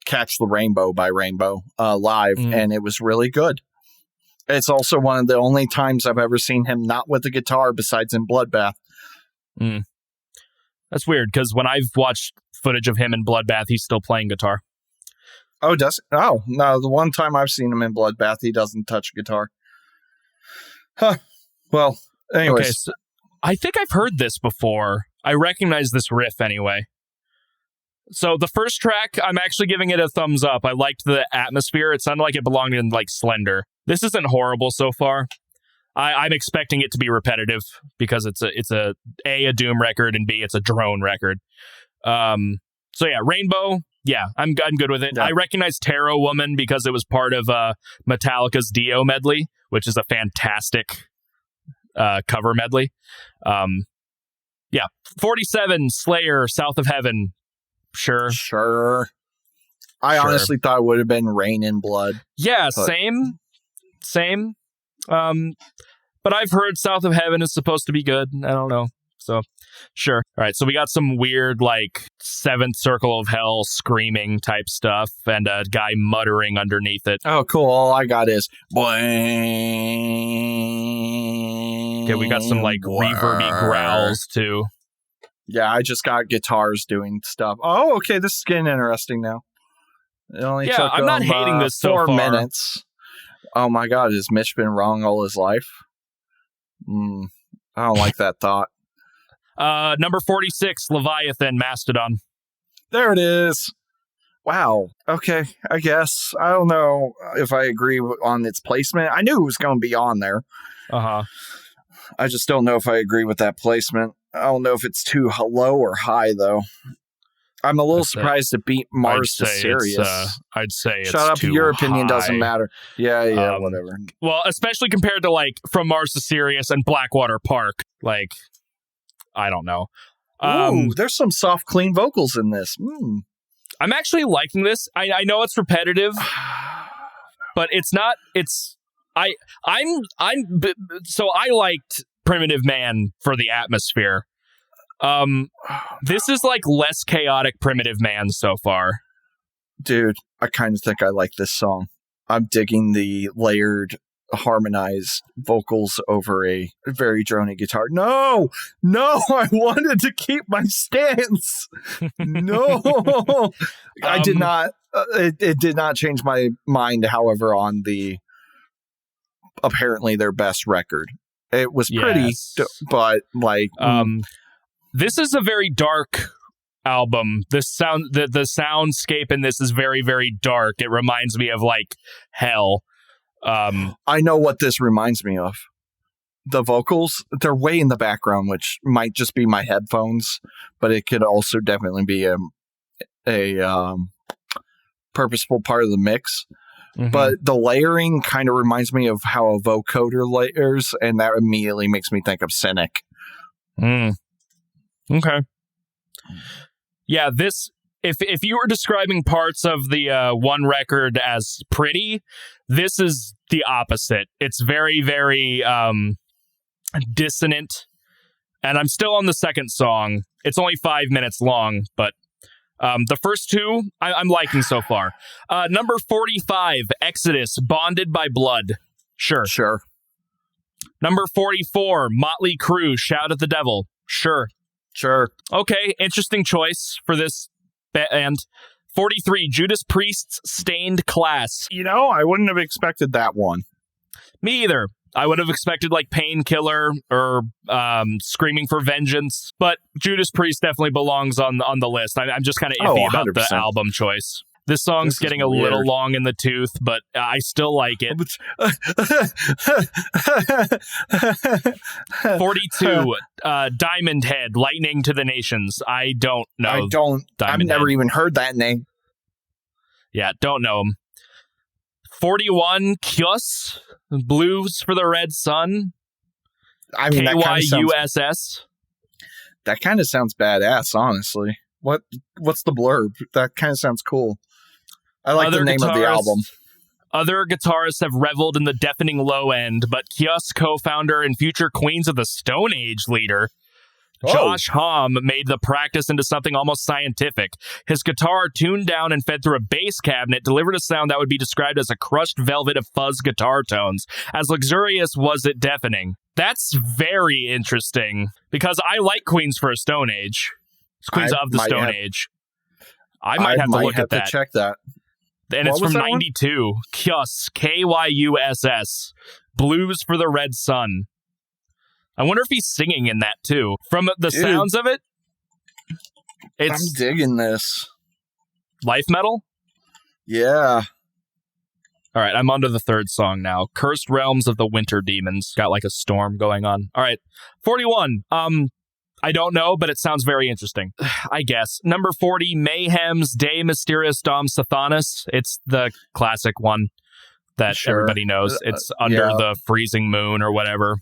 Catch the Rainbow by Rainbow live, and it was really good. It's also one of the only times I've ever seen him not with a guitar besides in Bloodbath. That's weird, because when I've watched footage of him in Bloodbath, he's still playing guitar. Oh, does it? Oh, no, the one time I've seen him in Bloodbath, he doesn't touch guitar. Huh. Well, anyways. Okay, so I think I've heard this before. I recognize this riff anyway. So the first track, I'm actually giving it a thumbs up. I liked the atmosphere. It sounded like it belonged in, like, Slender. This isn't horrible so far. I'm expecting it to be repetitive because it's a Doom record, and B, it's a drone record. So yeah, Rainbow. Yeah, I'm good with it. Yeah. I recognize Tarot Woman because it was part of Metallica's Dio medley, which is a fantastic cover medley. 47, Slayer, South of Heaven. Sure. I honestly thought it would have been Rain in Blood. Yeah, same. But I've heard South of Heaven is supposed to be good. I don't know. So, sure. All right. So we got some weird, like, Seventh Circle of Hell screaming type stuff and a guy muttering underneath it. Oh, cool. All I got is... Okay, we got some, like, reverby growls, too. Yeah, I just got guitars doing stuff. Oh, okay. This is getting interesting now. It only took I'm not hating this so 4 far. minutes. Oh, my God. Has Mitch been wrong all his life? I don't like that thought. Number 46, Leviathan, Mastodon. There it is. Wow. Okay, I guess. I don't know if I agree on its placement. I knew it was going to be on there. Uh-huh. I just don't know if I agree with that placement. I don't know if it's too low or high, though. I'm a little surprised it beat Mars to Sirius. I'd say it's Shut up. too Your opinion high. doesn't matter. Yeah, whatever. Well, especially compared to, like, From Mars to Sirius and Blackwater Park. Like, I don't know. Ooh, there's some soft, clean vocals in this. I'm actually liking this. I know it's repetitive, but it's not. So I liked Primitive Man for the atmosphere. This is like less chaotic Primitive Man so far. Dude, I kind of think I like this song. I'm digging the layered, harmonized vocals over a very drony guitar. No, I wanted to keep my stance. No, I did not. It did not change my mind, however, on the apparently their best record. It was pretty, but like... This is a very dark album. The soundscape in this is very, very dark. It reminds me of, like, hell. I know what this reminds me of. The vocals, they're way in the background, which might just be my headphones, but it could also definitely be a purposeful part of the mix. Mm-hmm. But the layering kind of reminds me of how a vocoder layers, and that immediately makes me think of Cynic. Okay. Yeah, this if you were describing parts of the one record as pretty, this is the opposite. It's very, very dissonant. And I'm still on the second song. It's only 5 minutes long, but the first two I'm liking so far. Number 45, Exodus, Bonded by Blood. Sure. Number 44, Motley Crue, Shout at the Devil. Sure. Okay, interesting choice for this band. 43, Judas Priest's Stained Class. You know, I wouldn't have expected that one. Me either. I would have expected, like, Painkiller or Screaming for Vengeance, but Judas Priest definitely belongs on the list. I'm just kind of iffy about the album choice. This song's getting a little long in the tooth, but I still like it. 42, Diamond Head, Lightning to the Nations. I don't know. I've never even heard that name. Yeah, don't know him. 41, Kyuss, Blues for the Red Sun. I mean, KYUSS. That kind of sounds badass, honestly. What's the blurb? That kind of sounds cool. I like the name of the album. Other guitarists have reveled in the deafening low end, but Kyuss co-founder and future Queens of the Stone Age leader, Josh Homme, made the practice into something almost scientific. His guitar, tuned down and fed through a bass cabinet, delivered a sound that would be described as a crushed velvet of fuzz guitar tones. As luxurious was it deafening. That's very interesting, because I like Queens for a Stone Age. Queens of the Stone Age. I might have to look at that. Check that. And it's from 92. Kyuss, KYUSS. Blues for the Red Sun. I wonder if he's singing in that too. From the sounds of it, I'm digging this. Life metal? Yeah. All right, I'm on to the third song now. Cursed Realms of the Winter Demons. Got like a storm going on. All right, 41. I don't know, but it sounds very interesting, I guess. Number 40, Mayhem's De Mysterious Dom Sathanas. It's the classic one that everybody knows. It's Under the Freezing Moon or whatever.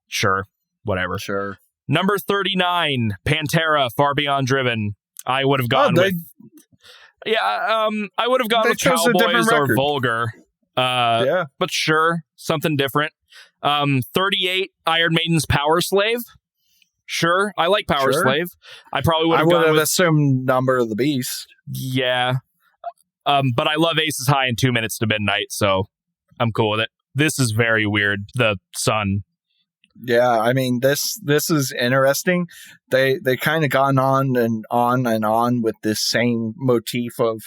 Sure, whatever. Sure. Number 39, Pantera, Far Beyond Driven. I would have gone with... I would have gone with Cowboys or Vulgar. But sure, something different. 38, Iron Maiden's Power Slave. Sure, I like Power Sure. Slave. I probably would I have would gone have with assumed Number of the Beast. yeah. But I love Aces High and 2 Minutes to Midnight, so I'm cool with it. This is very weird. The Sunn. Yeah, I mean this is interesting. They kind of gone on and on with this same motif of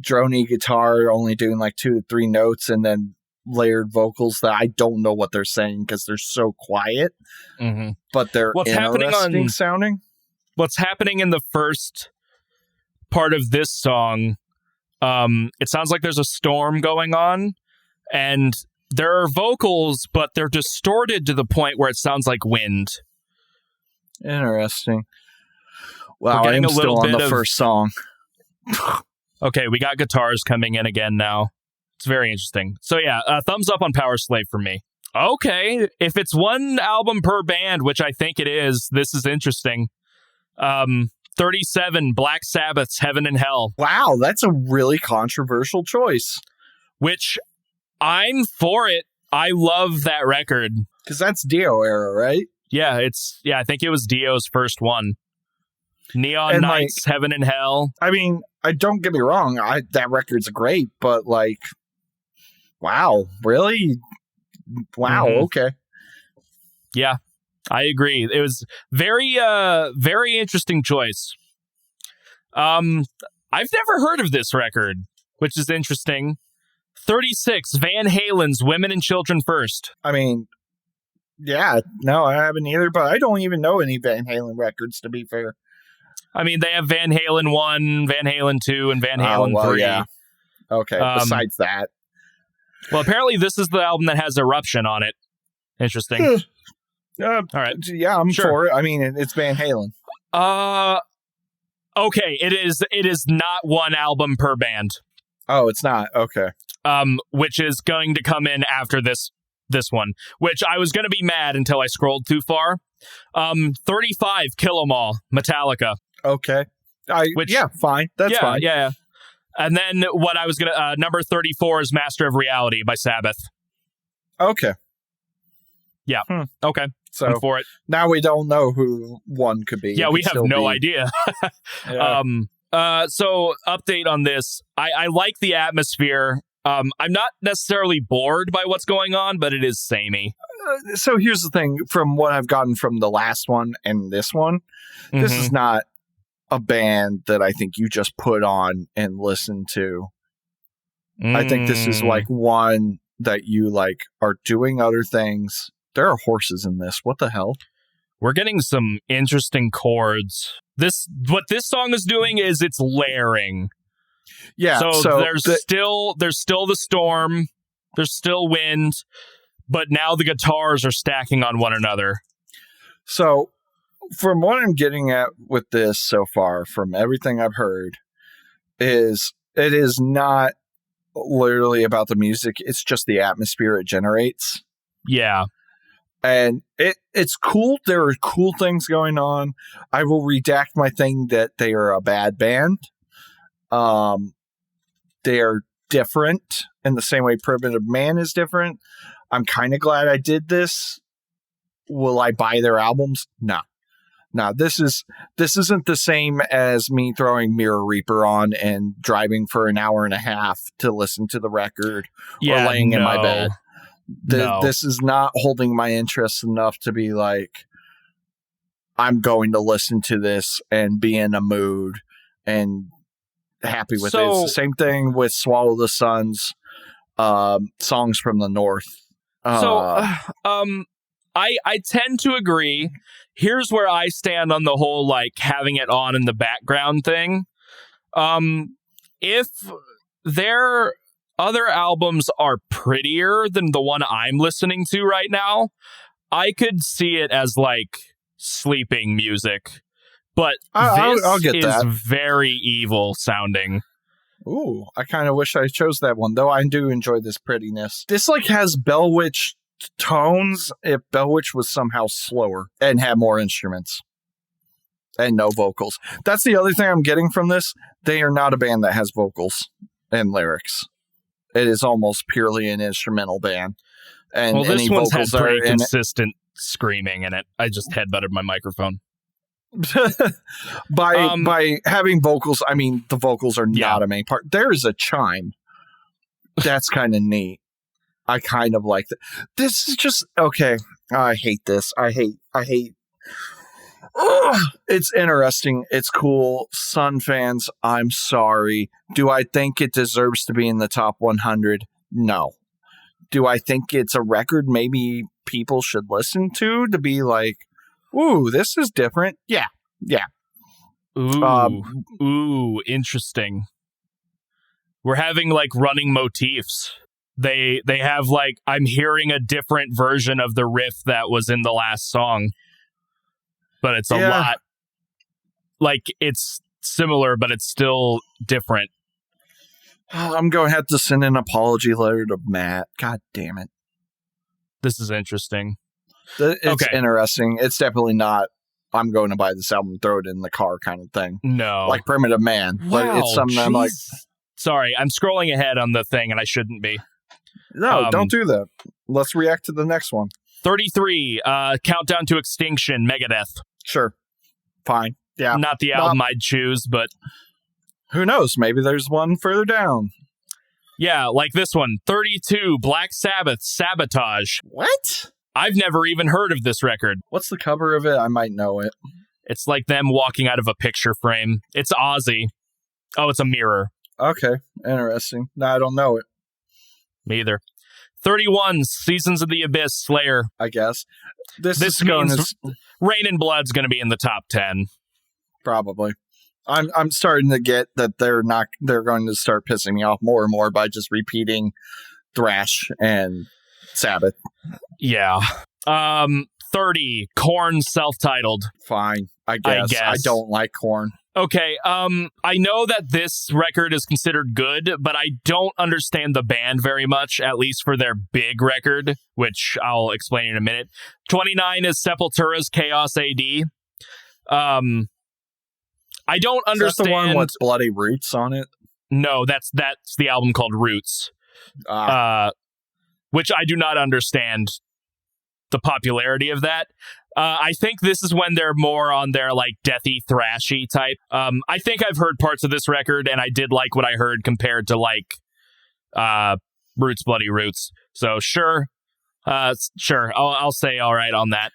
droney guitar only doing like 2 to 3 notes and then layered vocals that I don't know what they're saying because they're so quiet. Mm-hmm. But they're interesting sounding. What's happening in the first part of this song? It sounds like there's a storm going on, and there are vocals, but they're distorted to the point where it sounds like wind. Interesting. Wow, I'm still on the first song. Okay, we got guitars coming in again now. It's very interesting. So yeah, thumbs up on Power Slave for me. Okay, if it's one album per band, which I think it is, this is interesting. 37, Black Sabbath's Heaven and Hell. Wow, that's a really controversial choice. Which I'm for it. I love that record. Because that's Dio era, right? Yeah, I think it was Dio's first one. Neon Nights, Heaven and Hell. I mean, I don't get me wrong, that record's great, but like, wow, really? Wow, okay. Yeah, I agree. It was very interesting choice. I've never heard of this record, which is interesting. 36, Van Halen's Women and Children First. I mean, yeah, no, I haven't either, but I don't even know any Van Halen records, to be fair. I mean, they have Van Halen 1, Van Halen 2, and Van Halen 3. Yeah. Okay, besides that. Well, apparently this is the album that has Eruption on it. Interesting. All right. Yeah, I'm for it. I mean, it's Van Halen. Okay, it is not one album per band. Oh, it's not. Okay. Which is going to come in after this one, which I was going to be mad until I scrolled too far. 35, Kill 'Em All, Metallica. Okay. Fine. That's fine. Yeah. And then what I was going to, number 34 is Master of Reality by Sabbath. Okay. Yeah. Okay. So I'm for it. Now we don't know who one could be. Yeah, we have no idea. Yeah. So update on this. I like the atmosphere. I'm not necessarily bored by what's going on, but it is samey. So here's the thing. From what I've gotten from the last one and this one, this is not a band that I think you just put on and listen to. I think this is like one that you like are doing other things. There are horses in this. What the hell? We're getting some interesting chords. What this song is doing is it's layering. Yeah. So there's still the storm, there's still wind, but now the guitars are stacking on one another. So from what I'm getting at with this so far, from everything I've heard, is it is not literally about the music. It's just the atmosphere it generates. Yeah. And it's cool. There are cool things going on. I will redact my thing that they are a bad band. They are different in the same way Primitive Man is different. I'm kind of glad I did this. Will I buy their albums? No. This isn't the same as me throwing Mirror Reaper on and driving for an hour and a half to listen to the record or laying in my bed. This is not holding my interest enough to be like, I'm going to listen to this and be in a mood and happy with it. It's the same thing with Swallow the Sun's Songs from the North. I tend to agree. Here's where I stand on the whole like having it on in the background thing. If their other albums are prettier than the one I'm listening to right now, I could see it as like sleeping music. But I'll get that. Very evil sounding. Ooh, I kind of wish I chose that one, though I do enjoy this prettiness. This like has Bell Witch tones if Bell Witch was somehow slower and had more instruments and no vocals. That's the other thing I'm getting from this. They are not a band that has vocals and lyrics. It is almost purely an instrumental band. And well, this one's had pretty consistent screaming in it. I just headbutted my microphone. by having vocals, I mean, the vocals are not a main part. There is a chime. That's kind of neat. I kind of like that. This is just okay. I hate this. I hate. Ugh. It's interesting. It's cool. Sunn fans, I'm sorry. Do I think it deserves to be in the top 100? No. Do I think it's a record maybe people should listen to be like, ooh, this is different? Yeah. Ooh, interesting. We're having like running motifs. They have like, I'm hearing a different version of the riff that was in the last song, but it's a lot. Like, it's similar, but it's still different. I'm going to have to send an apology letter to Matt. God damn it. This is interesting. It's interesting. It's definitely not, I'm going to buy this album, throw it in the car kind of thing. No. Like Primitive Man. Wow, but it's something I'm like... Sorry, I'm scrolling ahead on the thing and I shouldn't be. No, don't do that. Let's react to the next one. 33, Countdown to Extinction, Megadeth. Sure. Fine. Yeah. Not the album I'd choose, but... Who knows? Maybe there's one further down. Yeah, like this one. 32, Black Sabbath, Sabotage. What? I've never even heard of this record. What's the cover of it? I might know it. It's like them walking out of a picture frame. It's Ozzy. Oh, it's a mirror. Okay, interesting. No, I don't know it. Me either. 31, Seasons of the Abyss, Slayer. I guess. This means Rain and Blood's going to be in the top 10. Probably. I'm starting to get that they're going to start pissing me off more and more by just repeating thrash and Sabbath. Yeah. 30, Korn, self-titled. Fine, I guess. I don't like Korn. Okay, I know that this record is considered good, but I don't understand the band very much, at least for their big record, which I'll explain in a minute. 29 is Sepultura's Chaos AD. I don't understand. Is that the one with Bloody Roots on it? No, that's the album called Roots, which I do not understand the popularity of that. I think this is when they're more on their like deathy, thrashy type. I think I've heard parts of this record, and I did like what I heard compared to like Roots, Bloody Roots. So sure, I'll say all right on that.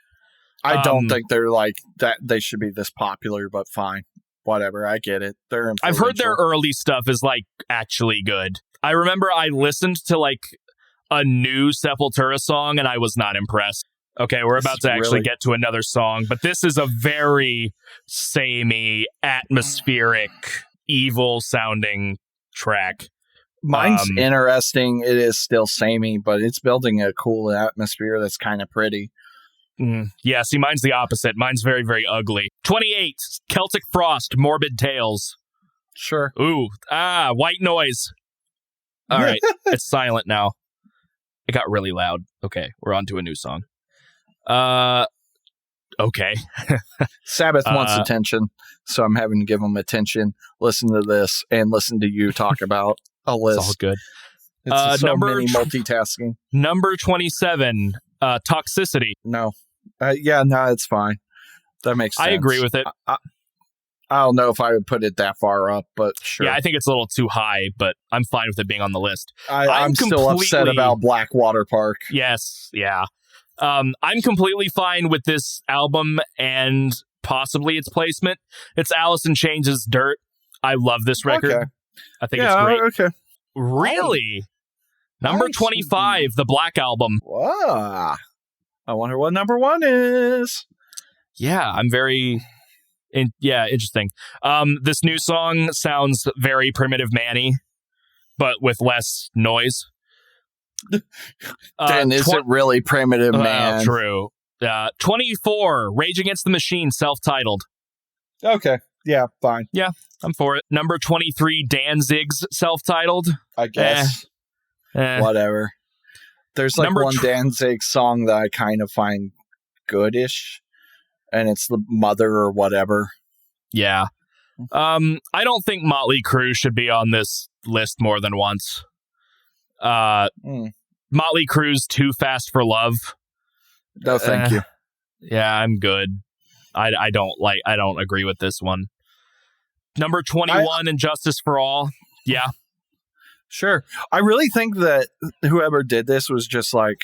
I don't think they're like that. They should be this popular, but fine. Whatever, I get it. I've heard their early stuff is like actually good. I remember I listened to like a new Sepultura song and I was not impressed. Okay, we're about to actually get to another song, but this is a very samey, atmospheric, evil sounding track. Mine's interesting. It is still samey, but it's building a cool atmosphere that's kind of pretty. Yeah, see, mine's the opposite. Mine's very, very ugly. 28, Celtic Frost, Morbid Tales. Sure. Ooh, white noise. All right, it's silent now. It got really loud. Okay, we're on to a new song. Okay. Sabbath wants attention, so I'm having to give them attention. Listen to this and listen to you talk about a list. It's all good. It's so many multitasking. Number 27, Toxicity. No. It's fine. That makes sense. I agree with it. I don't know if I would put it that far up, but sure. Yeah, I think it's a little too high, but I'm fine with it being on the list. I'm still upset about Blackwater Park. Yes, yeah. I'm completely fine with this album and possibly its placement. It's Alice in Chains' Dirt. I love this record. Okay. I think it's great. Okay. Really? Number 25, the Black Album. Wow. I wonder what number 1 is. Yeah, I'm very... interesting. This new song sounds very Primitive Man-y, but with less noise. Then is it really Primitive Man? True. 24, Rage Against the Machine, self-titled. Okay. Yeah, fine. Yeah, I'm for it. Number 23, Danzig's self-titled. I guess. Whatever. There's like one Danzig song that I kind of find goodish, and it's the Mother or whatever. Yeah. I don't think Motley Crue should be on this list more than once. Motley Crue's Too Fast for Love. No, thank you. Yeah, I'm good. I don't agree with this one. Number 21, And Justice for All. Yeah. Sure. I really think that whoever did this was just like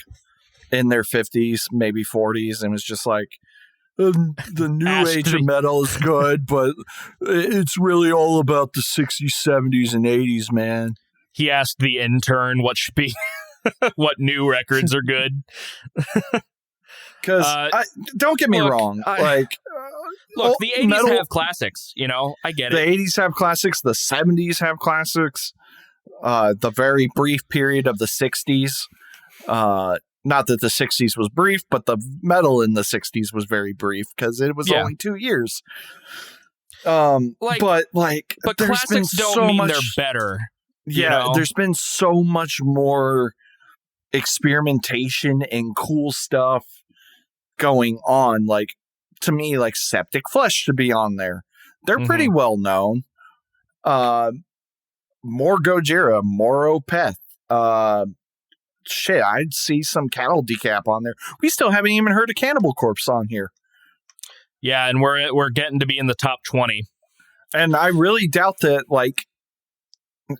in their 50s, maybe 40s, and was just like, the new age of metal is good, but it's really all about the 60s, 70s, and 80s, man. He asked the intern what should be what new records are good. Because don't get me wrong, look, the 80s metal, have classics. You know, I get it. The 80s have classics. The 70s have classics. The very brief period of the 60s. Not that the 60s was brief, but the metal in the 60s was very brief because it was only 2 years. But classics don't mean they're better. Yeah, there's been so much more experimentation and cool stuff going on. Like, to me, like Septic Flesh should be on there. They're pretty well known. More Gojira, more Opeth. Shit, I'd see some Cattle Decap on there. We still haven't even heard of Cannibal Corpse on here. Yeah, and we're getting to be in the top 20. And I really doubt that like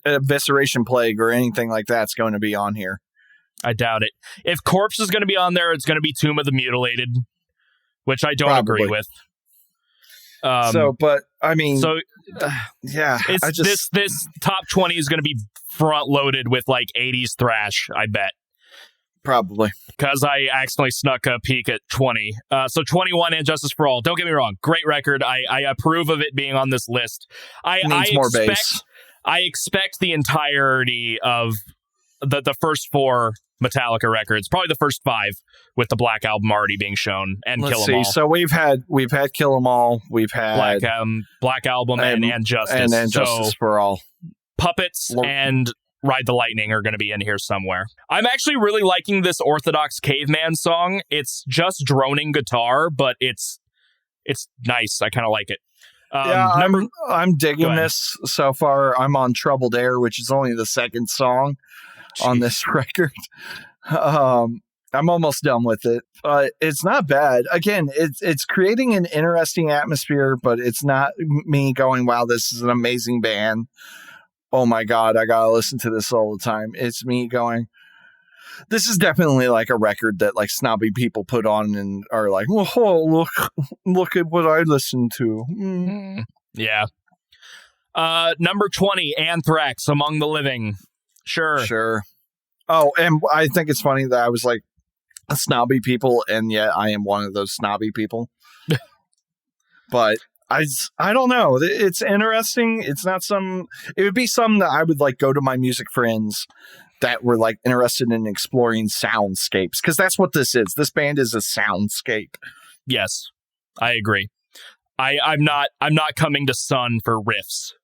Evisceration Plague or anything like that's going to be on here. I doubt it. If Corpse is going to be on there, it's going to be Tomb of the Mutilated, which I don't agree with. But I mean, yeah, this top 20 is going to be front loaded with like 80s thrash, I bet. Probably. Because I accidentally snuck a peek at 20. So 21, And Justice for All. Don't get me wrong. Great record. I approve of it being on this list. I expect the entirety of the first 4 Metallica records, probably the first 5, with the Black Album already being shown, and Kill 'Em All. So we've had Kill 'Em All, we've had Black Album and Justice. And Justice for All. Puppets and Ride the Lightning are going to be in here somewhere. I'm actually really liking this Orthodox Caveman song. It's just droning guitar, but it's nice. I kind of like it. I'm digging this so far. I'm on Troubled Air, which is only the second song on this record. I'm almost done with it, but it's not bad. Again, it's creating an interesting atmosphere, but it's not me going, wow, this is an amazing band. Oh my God, I gotta listen to this all the time. It's me going, this is definitely like a record that like snobby people put on and are like, oh, look at what I listen to. Yeah. Number 20, Anthrax, Among the Living. Sure. Oh, and I think it's funny that I was like snobby people, and yet I am one of those snobby people. But I don't know. It's interesting. It's not it would be something that I would like go to my music friends that were like interested in exploring soundscapes, because that's what this is. This band is a soundscape. Yes, I agree. I'm not coming to Sunn for riffs.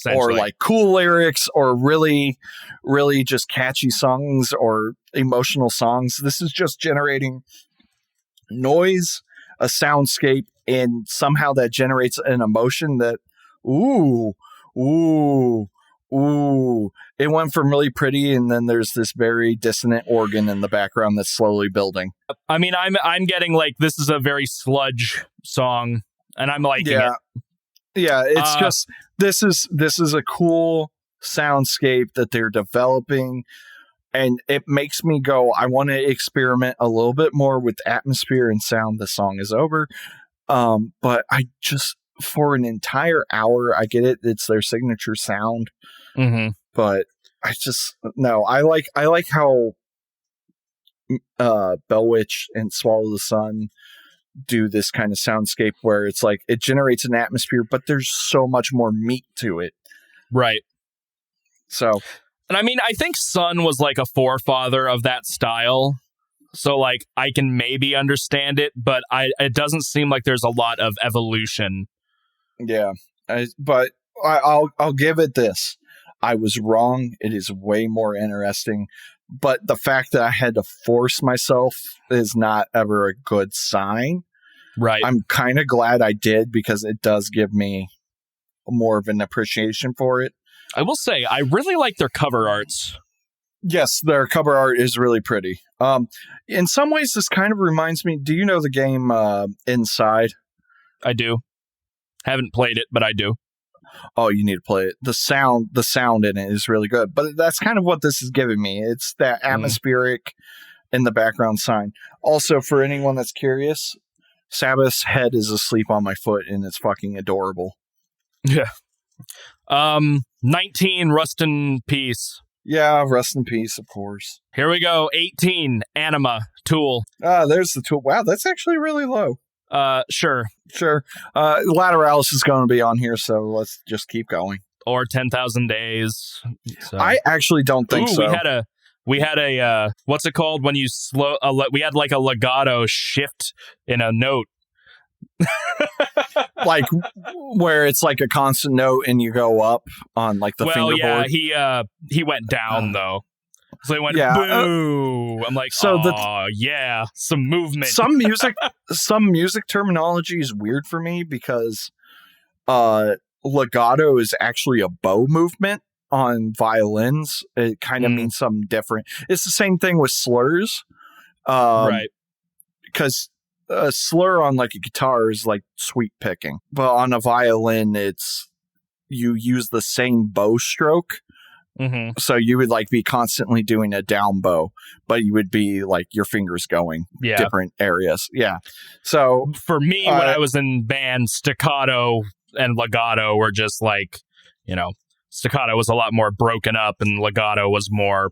Or like cool lyrics or really, really just catchy songs or emotional songs. This is just generating noise, a soundscape, and somehow that generates an emotion that, ooh. It went from really pretty, and then there's this very dissonant organ in the background that's slowly building. I mean, I'm getting like, this is a very sludge song, and I'm liking it. Yeah, it's just this is a cool soundscape that they're developing, and it makes me go, I want to experiment a little bit more with atmosphere and sound. The song is over, but I just, for an entire hour, I get it. It's their signature sound, but I just I like how Bellwitch and Swallow the Sun do this kind of soundscape where it's like it generates an atmosphere, but there's so much more meat to it. Right. So, and I mean, I think Sunn was like a forefather of that style. So like I can maybe understand it, but it doesn't seem like there's a lot of evolution. Yeah. But I'll give it this. I was wrong. It is way more interesting. But the fact that I had to force myself is not ever a good sign. Right. I'm kind of glad I did, because it does give me more of an appreciation for it. I will say, I really like their cover arts. Yes, their cover art is really pretty. In some ways, this kind of reminds me. Do you know the game Inside? I do. Haven't played it, but I do. Oh, you need to play it. The sound in it is really good. But that's kind of what this is giving me. It's that atmospheric in the background sign. Also, for anyone that's curious, Sabbath's head is asleep on my foot, and it's fucking adorable. Yeah. 19, Rust in Peace. Yeah, rest in peace, of course. Here we go. 18, Anima, Tool. There's the Tool. Wow, that's actually really low. Sure. Lateralis is going to be on here, so let's just keep going. Or 10,000 Days. So. I actually don't think so. We had a what's it called when you slow? We had like a legato shift in a note. Like where it's like a constant note and you go up on like the fingerboard. Yeah, he went down though. So he went boo. I'm like, some movement. Some music terminology is weird for me because legato is actually a bow movement on violins. It kind of means something different. It's the same thing with slurs. Right. Because a slur on like a guitar is like sweep picking, but on a violin, you use the same bow stroke. Mm-hmm. So you would like be constantly doing a down bow, but you would be like your fingers going different areas. Yeah. So for me, when I was in band, staccato and legato were just like, staccato was a lot more broken up and legato was more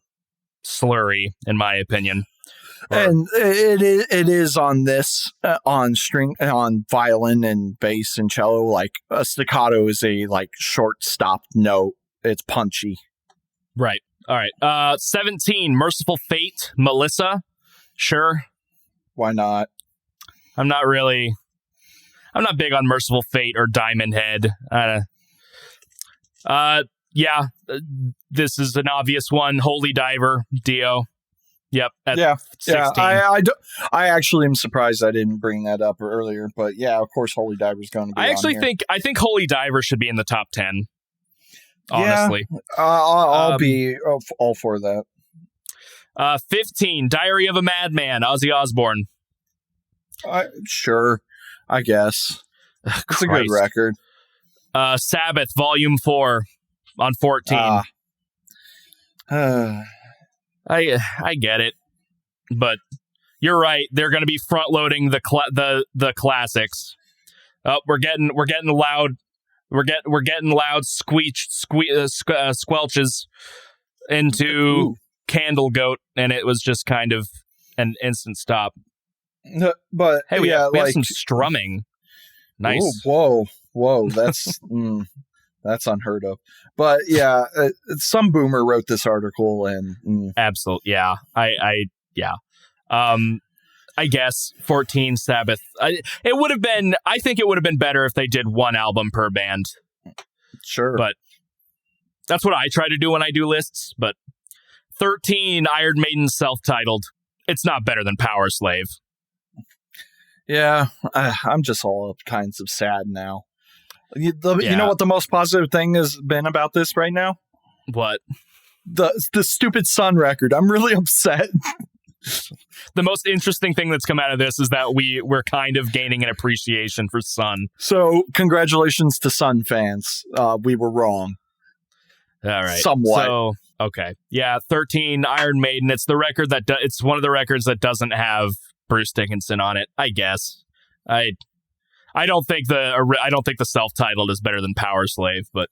slurry, in my opinion. And it is on this on violin and bass and cello. Like a staccato is a like short stopped note. It's punchy. Right. All right. 17, Merciful Fate, Melissa. Sure. Why not? I'm not big on Merciful Fate or Diamond Head. Yeah. This is an obvious one. Holy Diver, Dio. Yep. 16. I actually am surprised I didn't bring that up earlier, but yeah, of course, Holy Diver is going to be. I think Holy Diver should be in the top 10. Honestly, I'll be all for that. 15, Diary of a Madman, Ozzy Osbourne. Sure, I guess it's a good record. Sabbath, Volume 4 on 14. I get it, but you're right. They're going to be front loading the classics. Oh, we're getting loud. We're getting loud squelches into Candle Goat, and it was just kind of an instant stop. But hey, we have some strumming. Nice. Ooh, whoa! That's that's unheard of. But yeah, some boomer wrote this article, and absolutely, yeah. I guess 14, Sabbath. I think it would have been better if they did one album per band. Sure. But that's what I try to do when I do lists. But 13, Iron Maiden self-titled. It's not better than Power Slave. Yeah, I'm just all kinds of sad now. You know what the most positive thing has been about this right now? What? The stupid Sunn record. I'm really upset. The most interesting thing that's come out of this is that we're kind of gaining an appreciation for Sunn. So congratulations to Sunn fans. We were wrong. All right. Somewhat. So, okay. Yeah, 13, Iron Maiden. It's the record it's one of the records that doesn't have Bruce Dickinson on it, I guess. I don't think the self-titled is better than Power Slave, but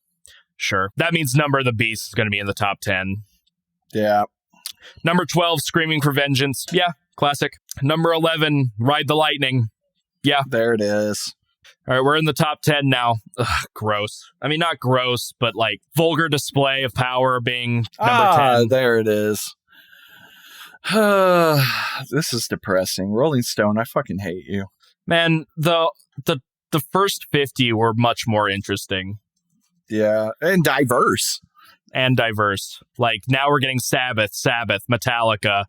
sure. That means Number of the Beast is going to be in the top 10. Yeah. Number 12, Screaming for Vengeance. Yeah, classic. Number 11, Ride the Lightning. Yeah. There it is. All right, we're in the top 10 now. Ugh, gross. I mean, not gross, but like vulgar display of power being number 10. There it is. This is depressing. Rolling Stone, I fucking hate you. Man, the first 50 were much more interesting. Yeah, and diverse. Like now we're getting Sabbath, Metallica,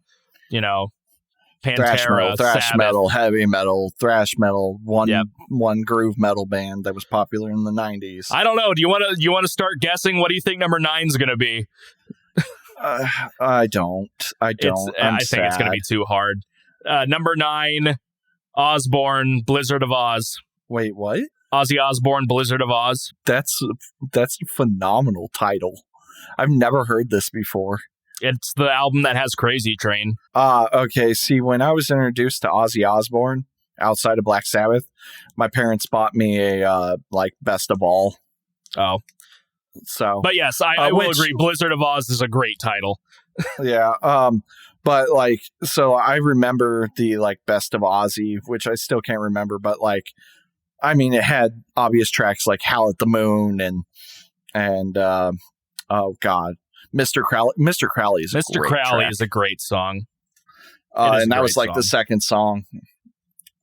Pantera, thrash Sabbath. metal, heavy metal, thrash metal, one groove metal band that was popular in the 90s. I don't know. Do you want to start guessing? What do you think number 9 is going to be? I don't. I think it's going to be too hard. Number 9, Osborne, Blizzard of Oz. Wait, what? Ozzy Osbourne, Blizzard of Oz. That's a phenomenal title. I've never heard this before. It's the album that has Crazy Train. Okay. See, when I was introduced to Ozzy Osbourne outside of Black Sabbath, my parents bought me a Best of All. Oh. So, but yes, I will agree. Blizzard of Oz is a great title. Yeah. But so I remember the Best of Ozzy, which I still can't remember, but it had obvious tracks like Howl at the Moon and oh God, Mr. Crowley. Mr. Crowley is a great song. And that was the second song.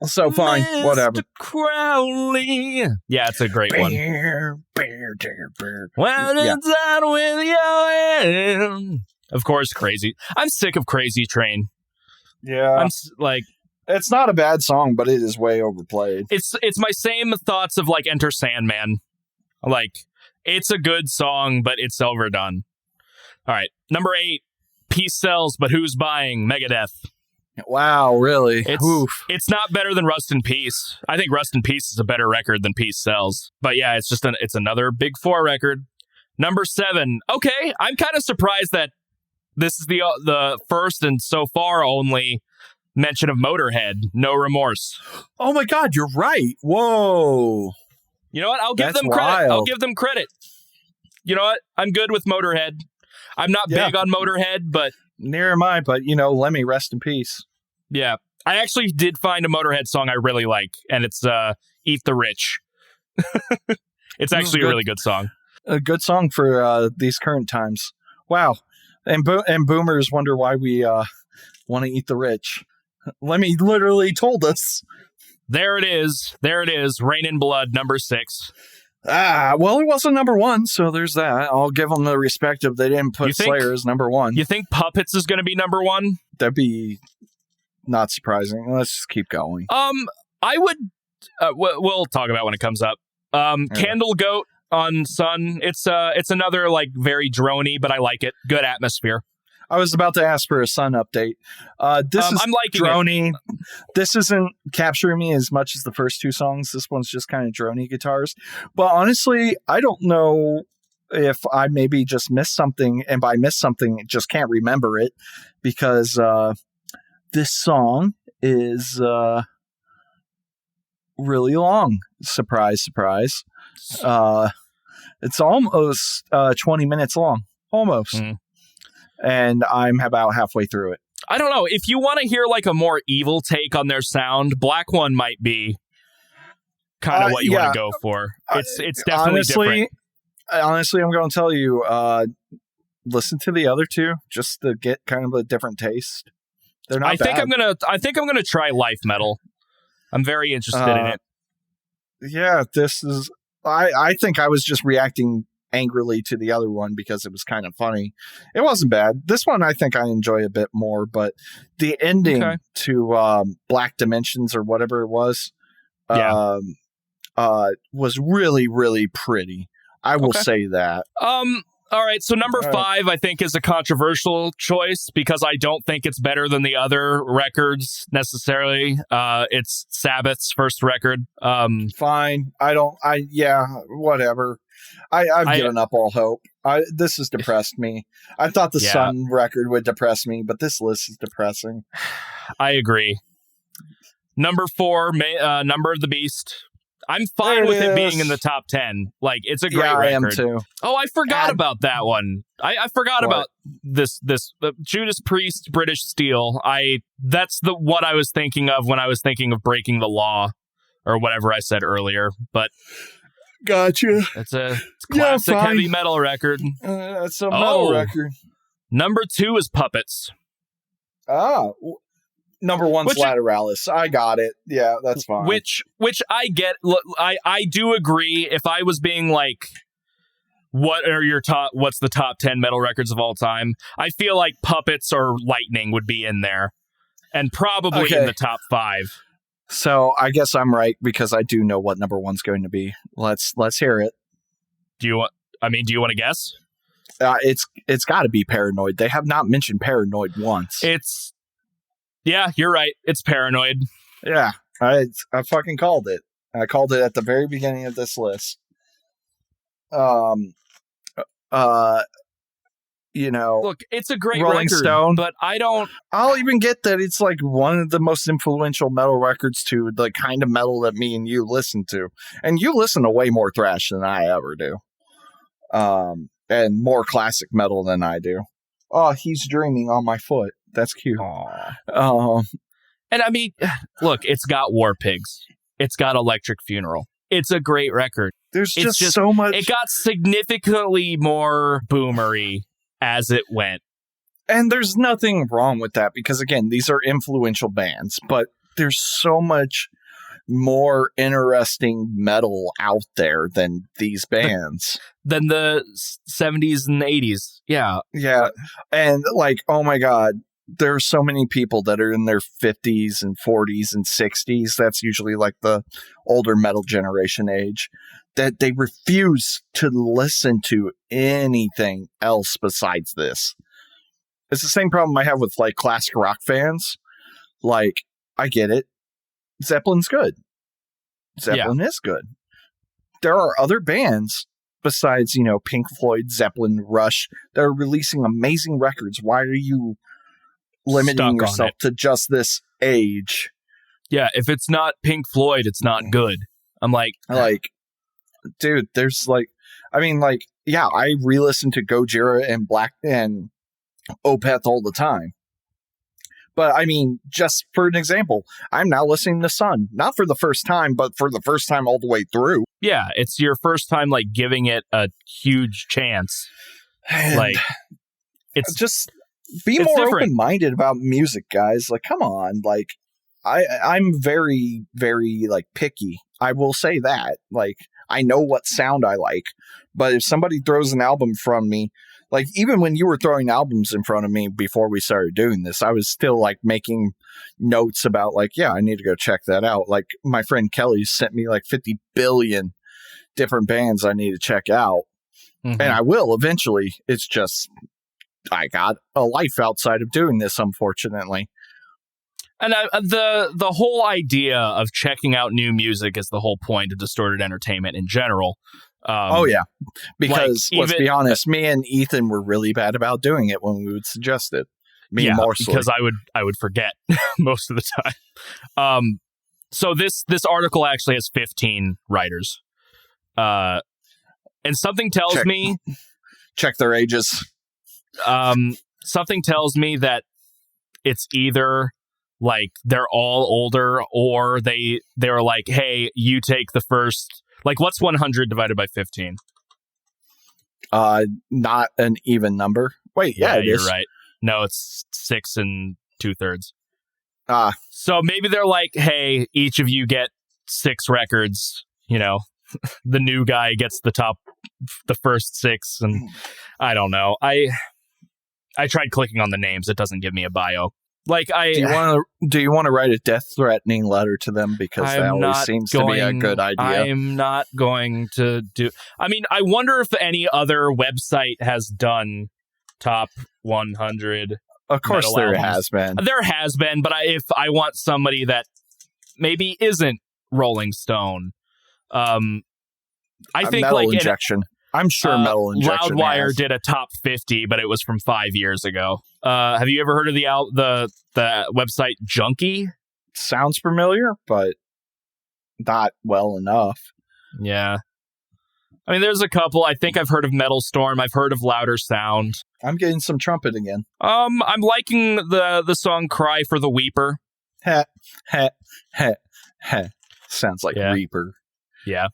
So fine, Mr. whatever. Crowley. Yeah, it's a great one. When it's out with your hand. Of course, Crazy. I'm sick of Crazy Train. Yeah. It's not a bad song, but it is way overplayed. It's my same thoughts of Enter Sandman. It's a good song, but it's overdone. All right. Number 8, Peace Sells, but who's buying? Megadeth. Wow, really? It's not better than Rust in Peace. I think Rust in Peace is a better record than Peace Sells. But yeah, it's another Big 4 record. Number 7. Okay, I'm kind of surprised that this is the first and so far only mention of Motorhead, No Remorse. Oh my God, you're right. Whoa. You know what? I'll give them credit. Wild. I'll give them credit. You know what? I'm good with Motorhead. I'm not big on Motorhead, but... Near am I, but, Lemmy, rest in peace. Yeah. I actually did find a Motorhead song I really like, and it's Eat the Rich. It's actually a really good song. A good song for these current times. Wow. And boomers wonder why we want to eat the rich. Lemmy literally told us. There it is. Rain in Blood, number 6. Well, it wasn't number 1, so there's that. I'll give them the respect if they didn't put Slayer as number 1. You think Puppets is going to be number 1? That'd be not surprising. Let's just keep going. I would. We'll talk about when it comes up. Candle Goat on Sunn. It's another very drony, but I like it. Good atmosphere. I was about to ask for a Sunn update. This is I'm liking drony. It. This isn't capturing me as much as the first 2 songs. This one's just kind of drony guitars. But honestly, I don't know if I maybe just missed something. And by missed something, just can't remember it. Because this song is really long. Surprise, surprise. It's almost 20 minutes long. Almost. Mm. And I'm about halfway through it. I don't know. If you want to hear a more evil take on their sound, Black One might be kind of what you want to go for. It's definitely different. Honestly, I'm going to tell you, listen to the other 2 just to get kind of a different taste. They're not bad. I think I'm gonna try Life Metal. I'm very interested in it. Yeah, this is. I think I was just reacting angrily to the other one because it was kind of funny. It wasn't bad. This one I think I enjoy a bit more, but the ending to Black Dimensions or whatever it was was really, really pretty. I will say that. All right, so number 5 I think is a controversial choice because I don't think it's better than the other records necessarily. It's Sabbath's first record. Fine. Whatever. I've given up all hope. This has depressed me. I thought the Sunn record would depress me, but this list is depressing. I agree. Number 4, Number of the Beast. I'm fine with it being in the top 10. It's a great record. I am too. Oh, I forgot about that one. I forgot about this Judas Priest, British Steel. That's what I was thinking of when I was thinking of Breaking the Law or whatever I said earlier. But gotcha. It's a classic heavy metal record. It's a metal record. Number 2 is Puppets. Number 1's Lateralis. I got it. Yeah, that's fine. Which I get. Look, I do agree. If I was being what's the top 10 metal records of all time? I feel like Puppets or Lightning would be in there. And probably in the top 5. So I guess I'm right because I do know what number 1's going to be. Let's hear it. Do you want to guess? It's got to be Paranoid. They have not mentioned Paranoid once. Yeah, you're right. It's Paranoid. Yeah, I fucking called it. I called it at the very beginning of this list. Look, it's a great Rolling record, Stone, but I'll even get that it's like one of the most influential metal records to the kind of metal that me and you listen to. And you listen to way more thrash than I ever do. And more classic metal than I do. Oh, he's dreaming on my foot. That's cute. And I mean, look, it's got War Pigs. It's got Electric Funeral. It's a great record. There's just so much. It got significantly more boomery as it went. And there's nothing wrong with that because, again, these are influential bands, but there's so much more interesting metal out there than these bands. Than the 70s and 80s. Yeah. Yeah. And like, oh my God, there are so many people that are in their 50s and 40s and 60s. That's usually like the older metal generation age, that they refuse to listen to anything else besides this. It's the same problem I have with like classic rock fans. Like, I get it. Zeppelin's good. Zeppelin is good. There are other bands besides, Pink Floyd, Zeppelin, Rush, that are releasing amazing records. Why are you limiting yourself to just this age? Yeah, if it's not Pink Floyd, it's not good. I'm like, dude, there's I re-listen to Gojira and Black and Opeth all the time. But I mean, just for an example, I'm now listening to Sunn, not for the first time, but for the first time all the way through. Yeah, it's your first time giving it a huge chance. And it's just be more open-minded about music, guys. Like, come on. Like, I'm very, very picky. I will say that. Like, I know what sound I like, but if somebody throws an album from me, even when you were throwing albums in front of me before we started doing this, I was still making notes about I need to go check that out. Like, my friend Kelly sent me 50 billion different bands I need to check out. Mm-hmm. And I will eventually. It's just, I got a life outside of doing this, unfortunately. And the whole idea of checking out new music is the whole point of Distorted Entertainment in general. Oh, yeah. Because, let's be honest, me and Ethan were really bad about doing it when we would suggest it. Me mostly. Because I would forget most of the time. So this article actually has 15 writers. And something tells me... Check their ages. Something tells me that it's either... they're all older, or they're like, hey, you take the first... what's 100 divided by 15? Not an even number. Wait, yeah, it you're is. right. No, it's 6 2/3. So maybe they're like, hey, each of you get 6 records. The new guy gets the first 6, and I don't know. I tried clicking on the names. It doesn't give me a bio. Do you want to write a death-threatening letter to them, because that always seems to be a good idea? I'm not going to do. I mean, I wonder if any other website has done top 100. Of course, there has been. There has been, but if I want somebody that maybe isn't Rolling Stone, I think Metal Injection. I'm sure Metal Injection Loudwire did a top 50, but it was from 5 years ago. Have you ever heard of the website Junkie? Sounds familiar, but not well enough. Yeah. I mean, there's a couple. I think I've heard of Metal Storm. I've heard of Louder Sound. I'm getting some trumpet again. I'm liking the song Cry for the Weeper. Heh, heh, heh, heh. Sounds like Reaper. Yeah.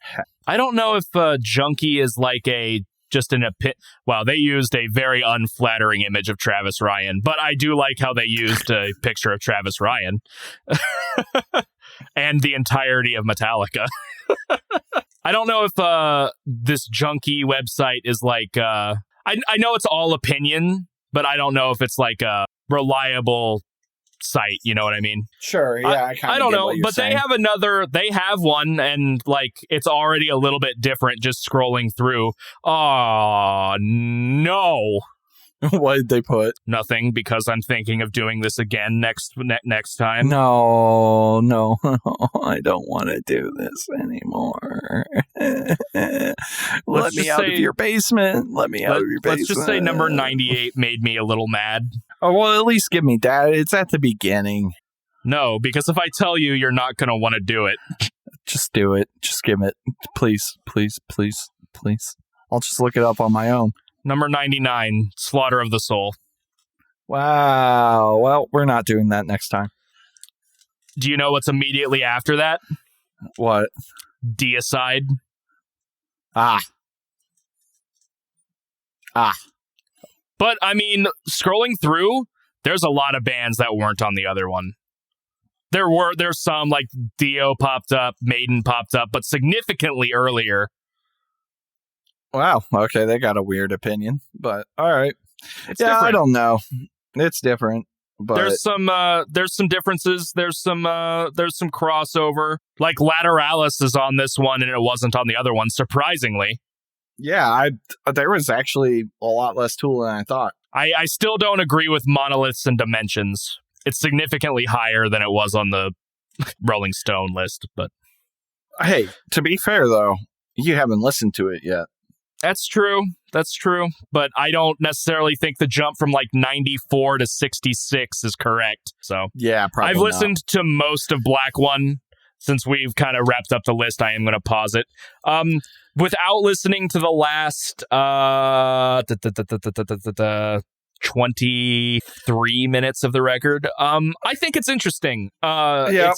I don't know if Junkie is just an Wow, they used a very unflattering image of Travis Ryan, but I do like how they used a picture of Travis Ryan and the entirety of Metallica. I don't know if this Junkie website is I know it's all opinion, but I don't know if it's a reliable site. You know what I mean? Sure. Yeah. I don't know, but they have one, and like it's already a little bit different just scrolling through. Oh no. What did they put? Nothing, because I'm thinking of doing this again next time. No, I don't want to do this anymore. Let me out of your basement. Let's just say number 98 made me a little mad. Oh, well, at least give me that. It's at the beginning. No, because if I tell you, you're not going to want to do it. Just do it. Just give it. Please. I'll just look it up on my own. Number 99, Slaughter of the Soul. Wow. Well, we're not doing that next time. Do you know what's immediately after that? What? Deicide. Ah. But, I mean, scrolling through, there's a lot of bands that weren't on the other one. There's some, like, Dio popped up, Maiden popped up, but significantly earlier. Wow. Okay, they got a weird opinion, but all right. It's different. I don't know. It's different, but there's some differences. There's some crossover. Like Lateralis is on this one, and it wasn't on the other one. Surprisingly. Yeah, there was actually a lot less Tool than I thought. I still don't agree with Monoliths and Dimensions. It's significantly higher than it was on the Rolling Stone list, but hey, to be fair though, you haven't listened to it yet. That's true. But I don't necessarily think the jump from like 94 to 66 is correct. So yeah, probably I've listened to most of Black One. Since we've kind of wrapped up the list, I am going to pause it. Without listening to the last 23 minutes of the record, I think it's interesting. Yeah,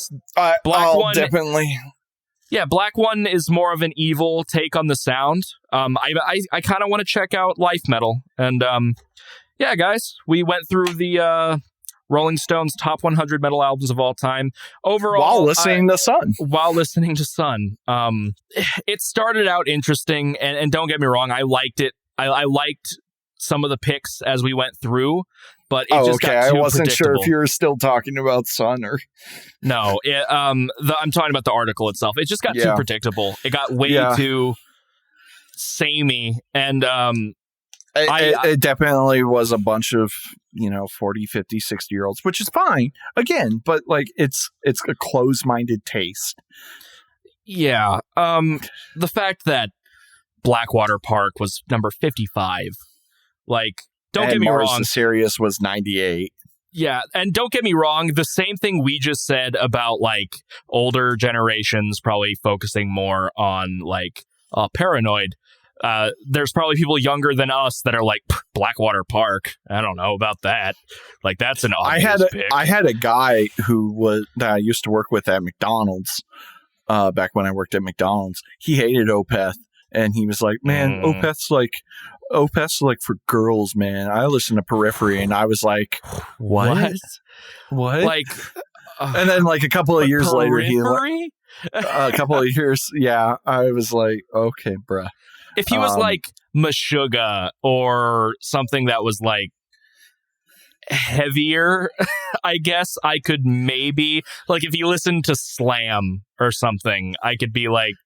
Black One definitely. Yeah, Black One is more of an evil take on the sound. I kind of want to check out Life Metal. And yeah, guys, we went through the Rolling Stones top 100 metal albums of all time. Overall, while listening to Sunn. It started out interesting, and don't get me wrong, I liked it. I liked some of the picks as we went through, but it just got too I wasn't sure predictable. if you were still talking about Sunn or no. I'm talking about the article itself. It just got too predictable. It got way too samey, and it definitely was a bunch of 40, 50, 60-year-olds, which is fine again, but like it's a closed-minded taste. Yeah. The fact that Blackwater Park was number 55, like, don't get me wrong. The Sirius was 98. Yeah, and don't get me wrong, the same thing we just said about like older generations probably focusing more on like Paranoid. There's probably people younger than us that are like, Blackwater Park, I don't know about that. Like, that's an obvious pick. I had a guy that I used to work with at McDonald's back when I worked at McDonald's. He hated Opeth, and he was like, man, Opeth's like for girls, man. I listen to Periphery, and I was like, what? Like, and then like a couple of years later, a couple of years, yeah, I was like, okay, bruh. If he was like Meshuggah or something that was like heavier, I guess I could maybe, like, if you listen to Slam or something, I could be like,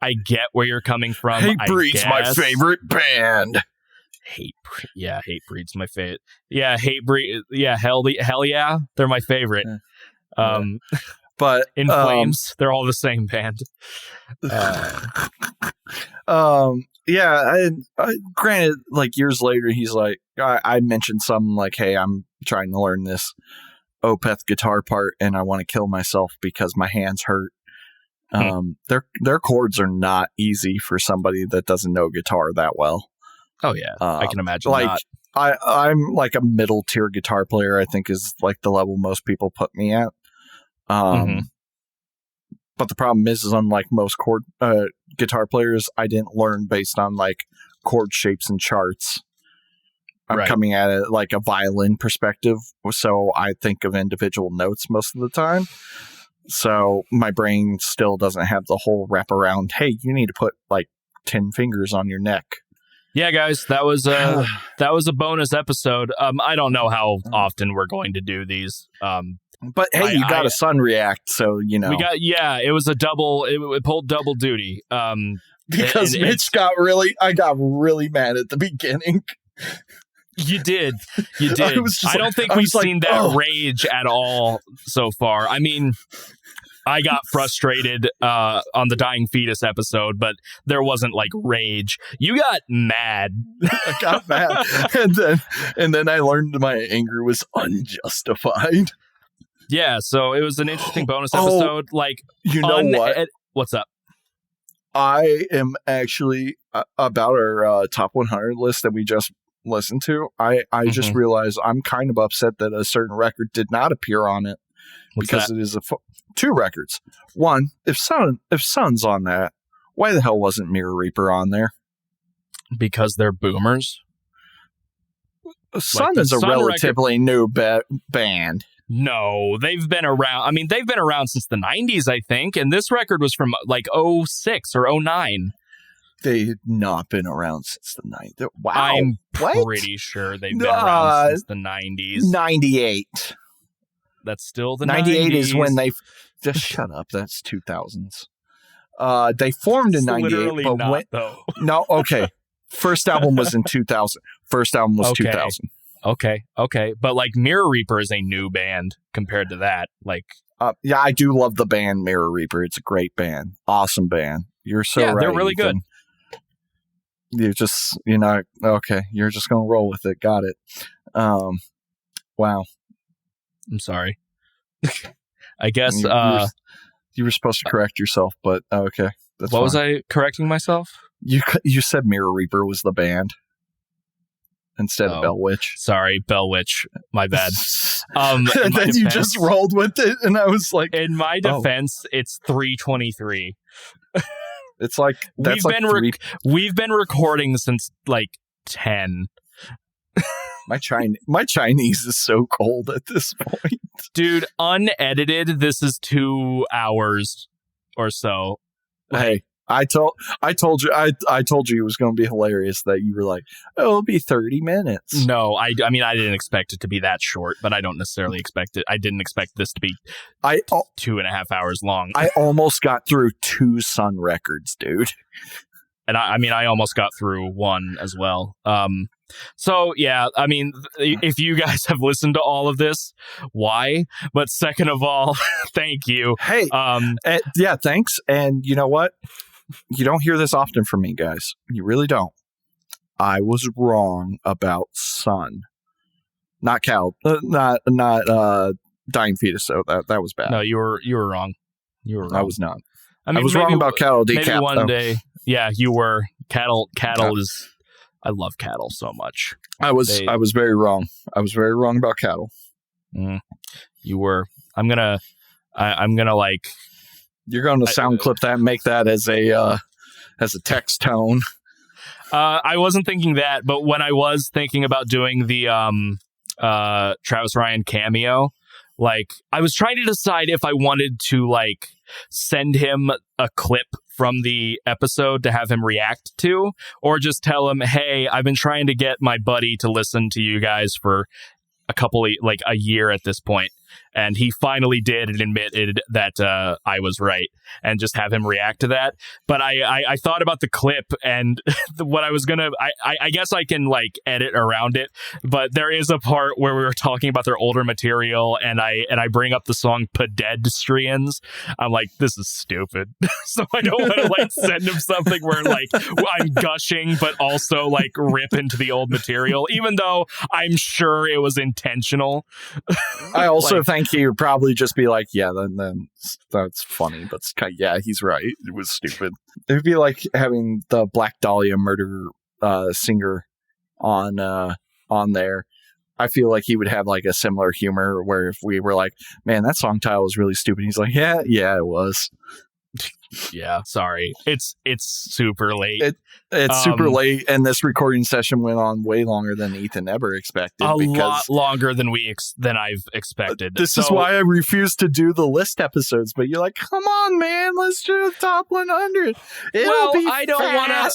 I get where you're coming from. Hatebreed's my favorite band. Hatebreed's my favorite. Yeah, Hatebreed. Yeah, hell yeah, they're my favorite. But In Flames, they're all the same band. Yeah. Granted, like years later, he's like, I mentioned something like, hey, I'm trying to learn this Opeth guitar part, and I want to kill myself because my hands hurt. Their chords are not easy for somebody that doesn't know guitar that well. Oh yeah, I can imagine. Like not. I'm like a middle tier guitar player, I think is like the level most people put me at. But the problem is unlike most guitar players, I didn't learn based on like chord shapes and charts. I'm coming at it like a violin perspective, so I think of individual notes most of the time. So my brain still doesn't have the whole wraparound, hey, you need to put like 10 fingers on your neck Yeah, guys, that was a bonus episode. I don't know how often we're going to do these. But hey, you got a Sunn react, so you know. It was a double. It pulled double duty. Because Mitch got really mad at the beginning. You did. I don't think we've seen that rage at all so far. I mean, I got frustrated on the Dying Fetus episode, but there wasn't like rage. You got mad. I got mad, and then I learned my anger was unjustified. Yeah, so it was an interesting bonus episode. Like, you know what? What's up? I am actually about our top 100 list that we just listened to. I just realized I'm kind of upset that a certain record did not appear on it. Because it is two records. One, if Sunn's on that, why the hell wasn't Mirror Reaper on there? Because they're boomers. Sunn is a relatively new band. No, they've been around. I mean, they've been around since the 90s, I think. And this record was from like 06 or 09. They've not been around since the 90s. Wow. I'm pretty sure they've been around since the 90s. 98. That's still the 98 90s. Is when they just shut up. That's 2000s. They formed in 98, but no, okay. First album was in 2000. First album was 2000. Okay. But like Mirror Reaper is a new band compared to that. Like, yeah, I do love the band Mirror Reaper. It's a great band. Awesome band. You're so right. They're really Ethan. You're just going to roll with it. Got it. Wow. I'm sorry. I guess you were supposed to correct yourself, but okay. That's what fine. Was I correcting myself? You said Mirror Reaper was the band instead of Bell Witch. Sorry, Bell Witch. My bad. And then you just rolled with it, and I was like, in my defense, it's 3:23. It's like we've been recording since like 10. My Chinese is so cold at this point. Dude, unedited, this is 2 hours or so. Hey, I told you it was going to be hilarious that you were like, oh, it'll be 30 minutes. No, I mean, I didn't expect it to be that short, but I don't necessarily expect it. I didn't expect this to be 2.5 hours long. I almost got through 2 Sunn records, dude. And I almost got through 1 as well. So, yeah, I mean, if you guys have listened to all of this, why? But second of all, thank you. Hey, yeah, thanks. And you know what? You don't hear this often from me, guys. You really don't. I was wrong about Sunn. Not Cal. Not Dying Fetus, so that was bad. No, you were wrong. You were wrong. I was not. I was wrong about Cattle Decap. Maybe one day. Yeah, you were. Cattle is... I love Cattle so much. I was very wrong. I was very wrong about Cattle. You were. I'm gonna like. You're going to sound clip that and make that as a text tone. I wasn't thinking that, but when I was thinking about doing the Travis Ryan cameo, like I was trying to decide if I wanted to like send him a clip from the episode to have him react to, or just tell him, hey, I've been trying to get my buddy to listen to you guys for a year at this point, and he finally did and admitted that I was right, and just have him react to that. But I thought about the clip, and what I was gonna, I guess I can like edit around it, but there is a part where we were talking about their older material, and I bring up the song Pedestrians. I'm like, this is stupid. So I don't want to like send him something where like I'm gushing, but also like rip into the old material, even though I'm sure it was intentional. I also think he would probably just be like, yeah, then that's funny, but yeah, he's right. It was stupid. It would be like having the Black Dahlia murder singer on there. I feel like he would have like a similar humor where if we were like, man, that song title was really stupid. He's like, yeah, it was. Yeah, sorry. It's super late. It's super late, and this recording session went on way longer than Ethan ever expected. A lot longer than I've expected. This is why I refuse to do the list episodes. But you're like, come on, man, let's do the top 100. I don't want to.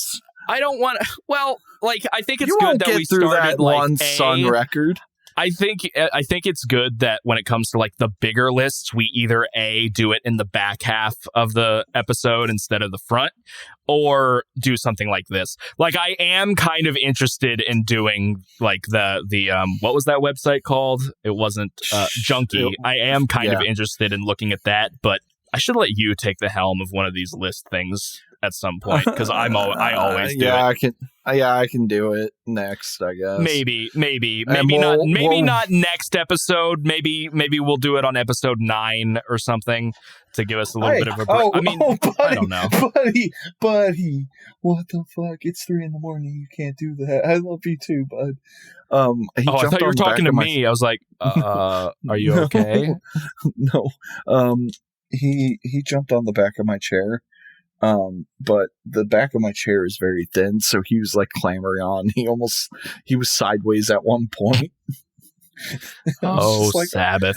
I don't want to. Well, like, I think it's You good won't that get we through started that like one Sunn record. I think it's good that when it comes to like the bigger lists, we either do it in the back half of the episode instead of the front, or do something like this. Like, I am kind of interested in doing like the what was that website called? It wasn't Junkie. I am kind of interested in looking at that, but I should let you take the helm of one of these list things at some point, because I always do it. I can do it next, I guess. Maybe not next episode. Maybe we'll do it on episode 9 or something to give us a little bit of a break. Buddy, I don't know. Buddy, what the fuck? It's 3 a.m. You can't do that. I love you too, bud. I thought you were talking to me. I was like, are you okay? No. He jumped on the back of my chair. But the back of my chair is very thin, so he was like clambering on. He was sideways at one point. Oh, like, Sabbath.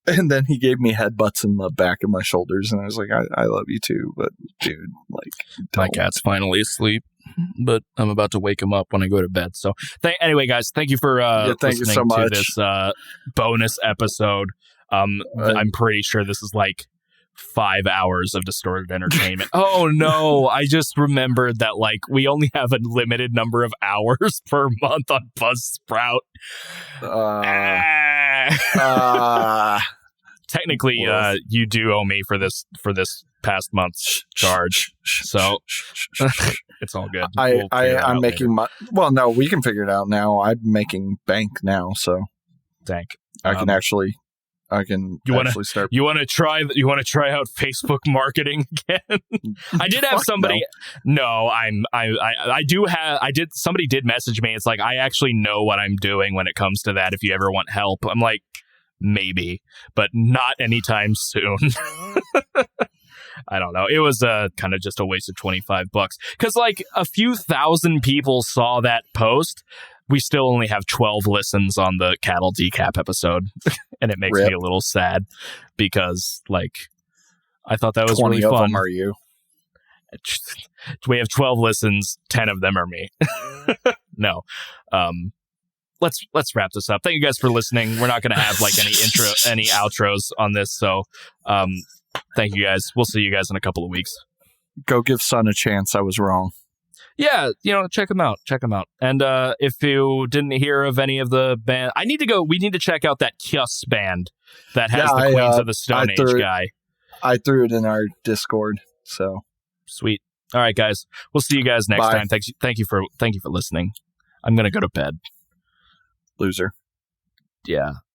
And then he gave me headbutts in the back of my shoulders, and I was like, I love you too, but dude, like, my cat's finally asleep, but I'm about to wake him up when I go to bed. So anyway, guys, thank you for listening so much to this bonus episode. I'm pretty sure this is like 5 hours of distorted entertainment. Oh no, I just remembered that like we only have a limited number of hours per month on Buzzsprout. Technically, you do owe me for this past month's charge, so it's all good. I'm making my. Well, no, we can figure it out now. I'm making bank now, so thank. I can actually. You want to start. You want to try out Facebook marketing again? I did have somebody. No, somebody did message me. It's like, I actually know what I'm doing when it comes to that. If you ever want help, I'm like, maybe, but not anytime soon. I don't know. It was kind of just a waste of $25 because like a few thousand people saw that post. We still only have 12 listens on the cattle decap episode, and it makes me a little sad because, like, I thought that was really fun. 20 of them are you. We have 12 listens, 10 of them are me. No. Let's wrap this up. Thank you guys for listening. We're not going to have like any outros on this, so thank you guys. We'll see you guys in a couple of weeks. Go give Sunn a chance. I was wrong. Yeah, check him out. And if you didn't hear of any of the band, we need to check out that Kiss band that has the Queens of the Stone Age guy. I threw it in our Discord, so. Sweet. All right, guys. We'll see you guys next time. Thank you for listening. I'm going to go to bed. Loser. Yeah.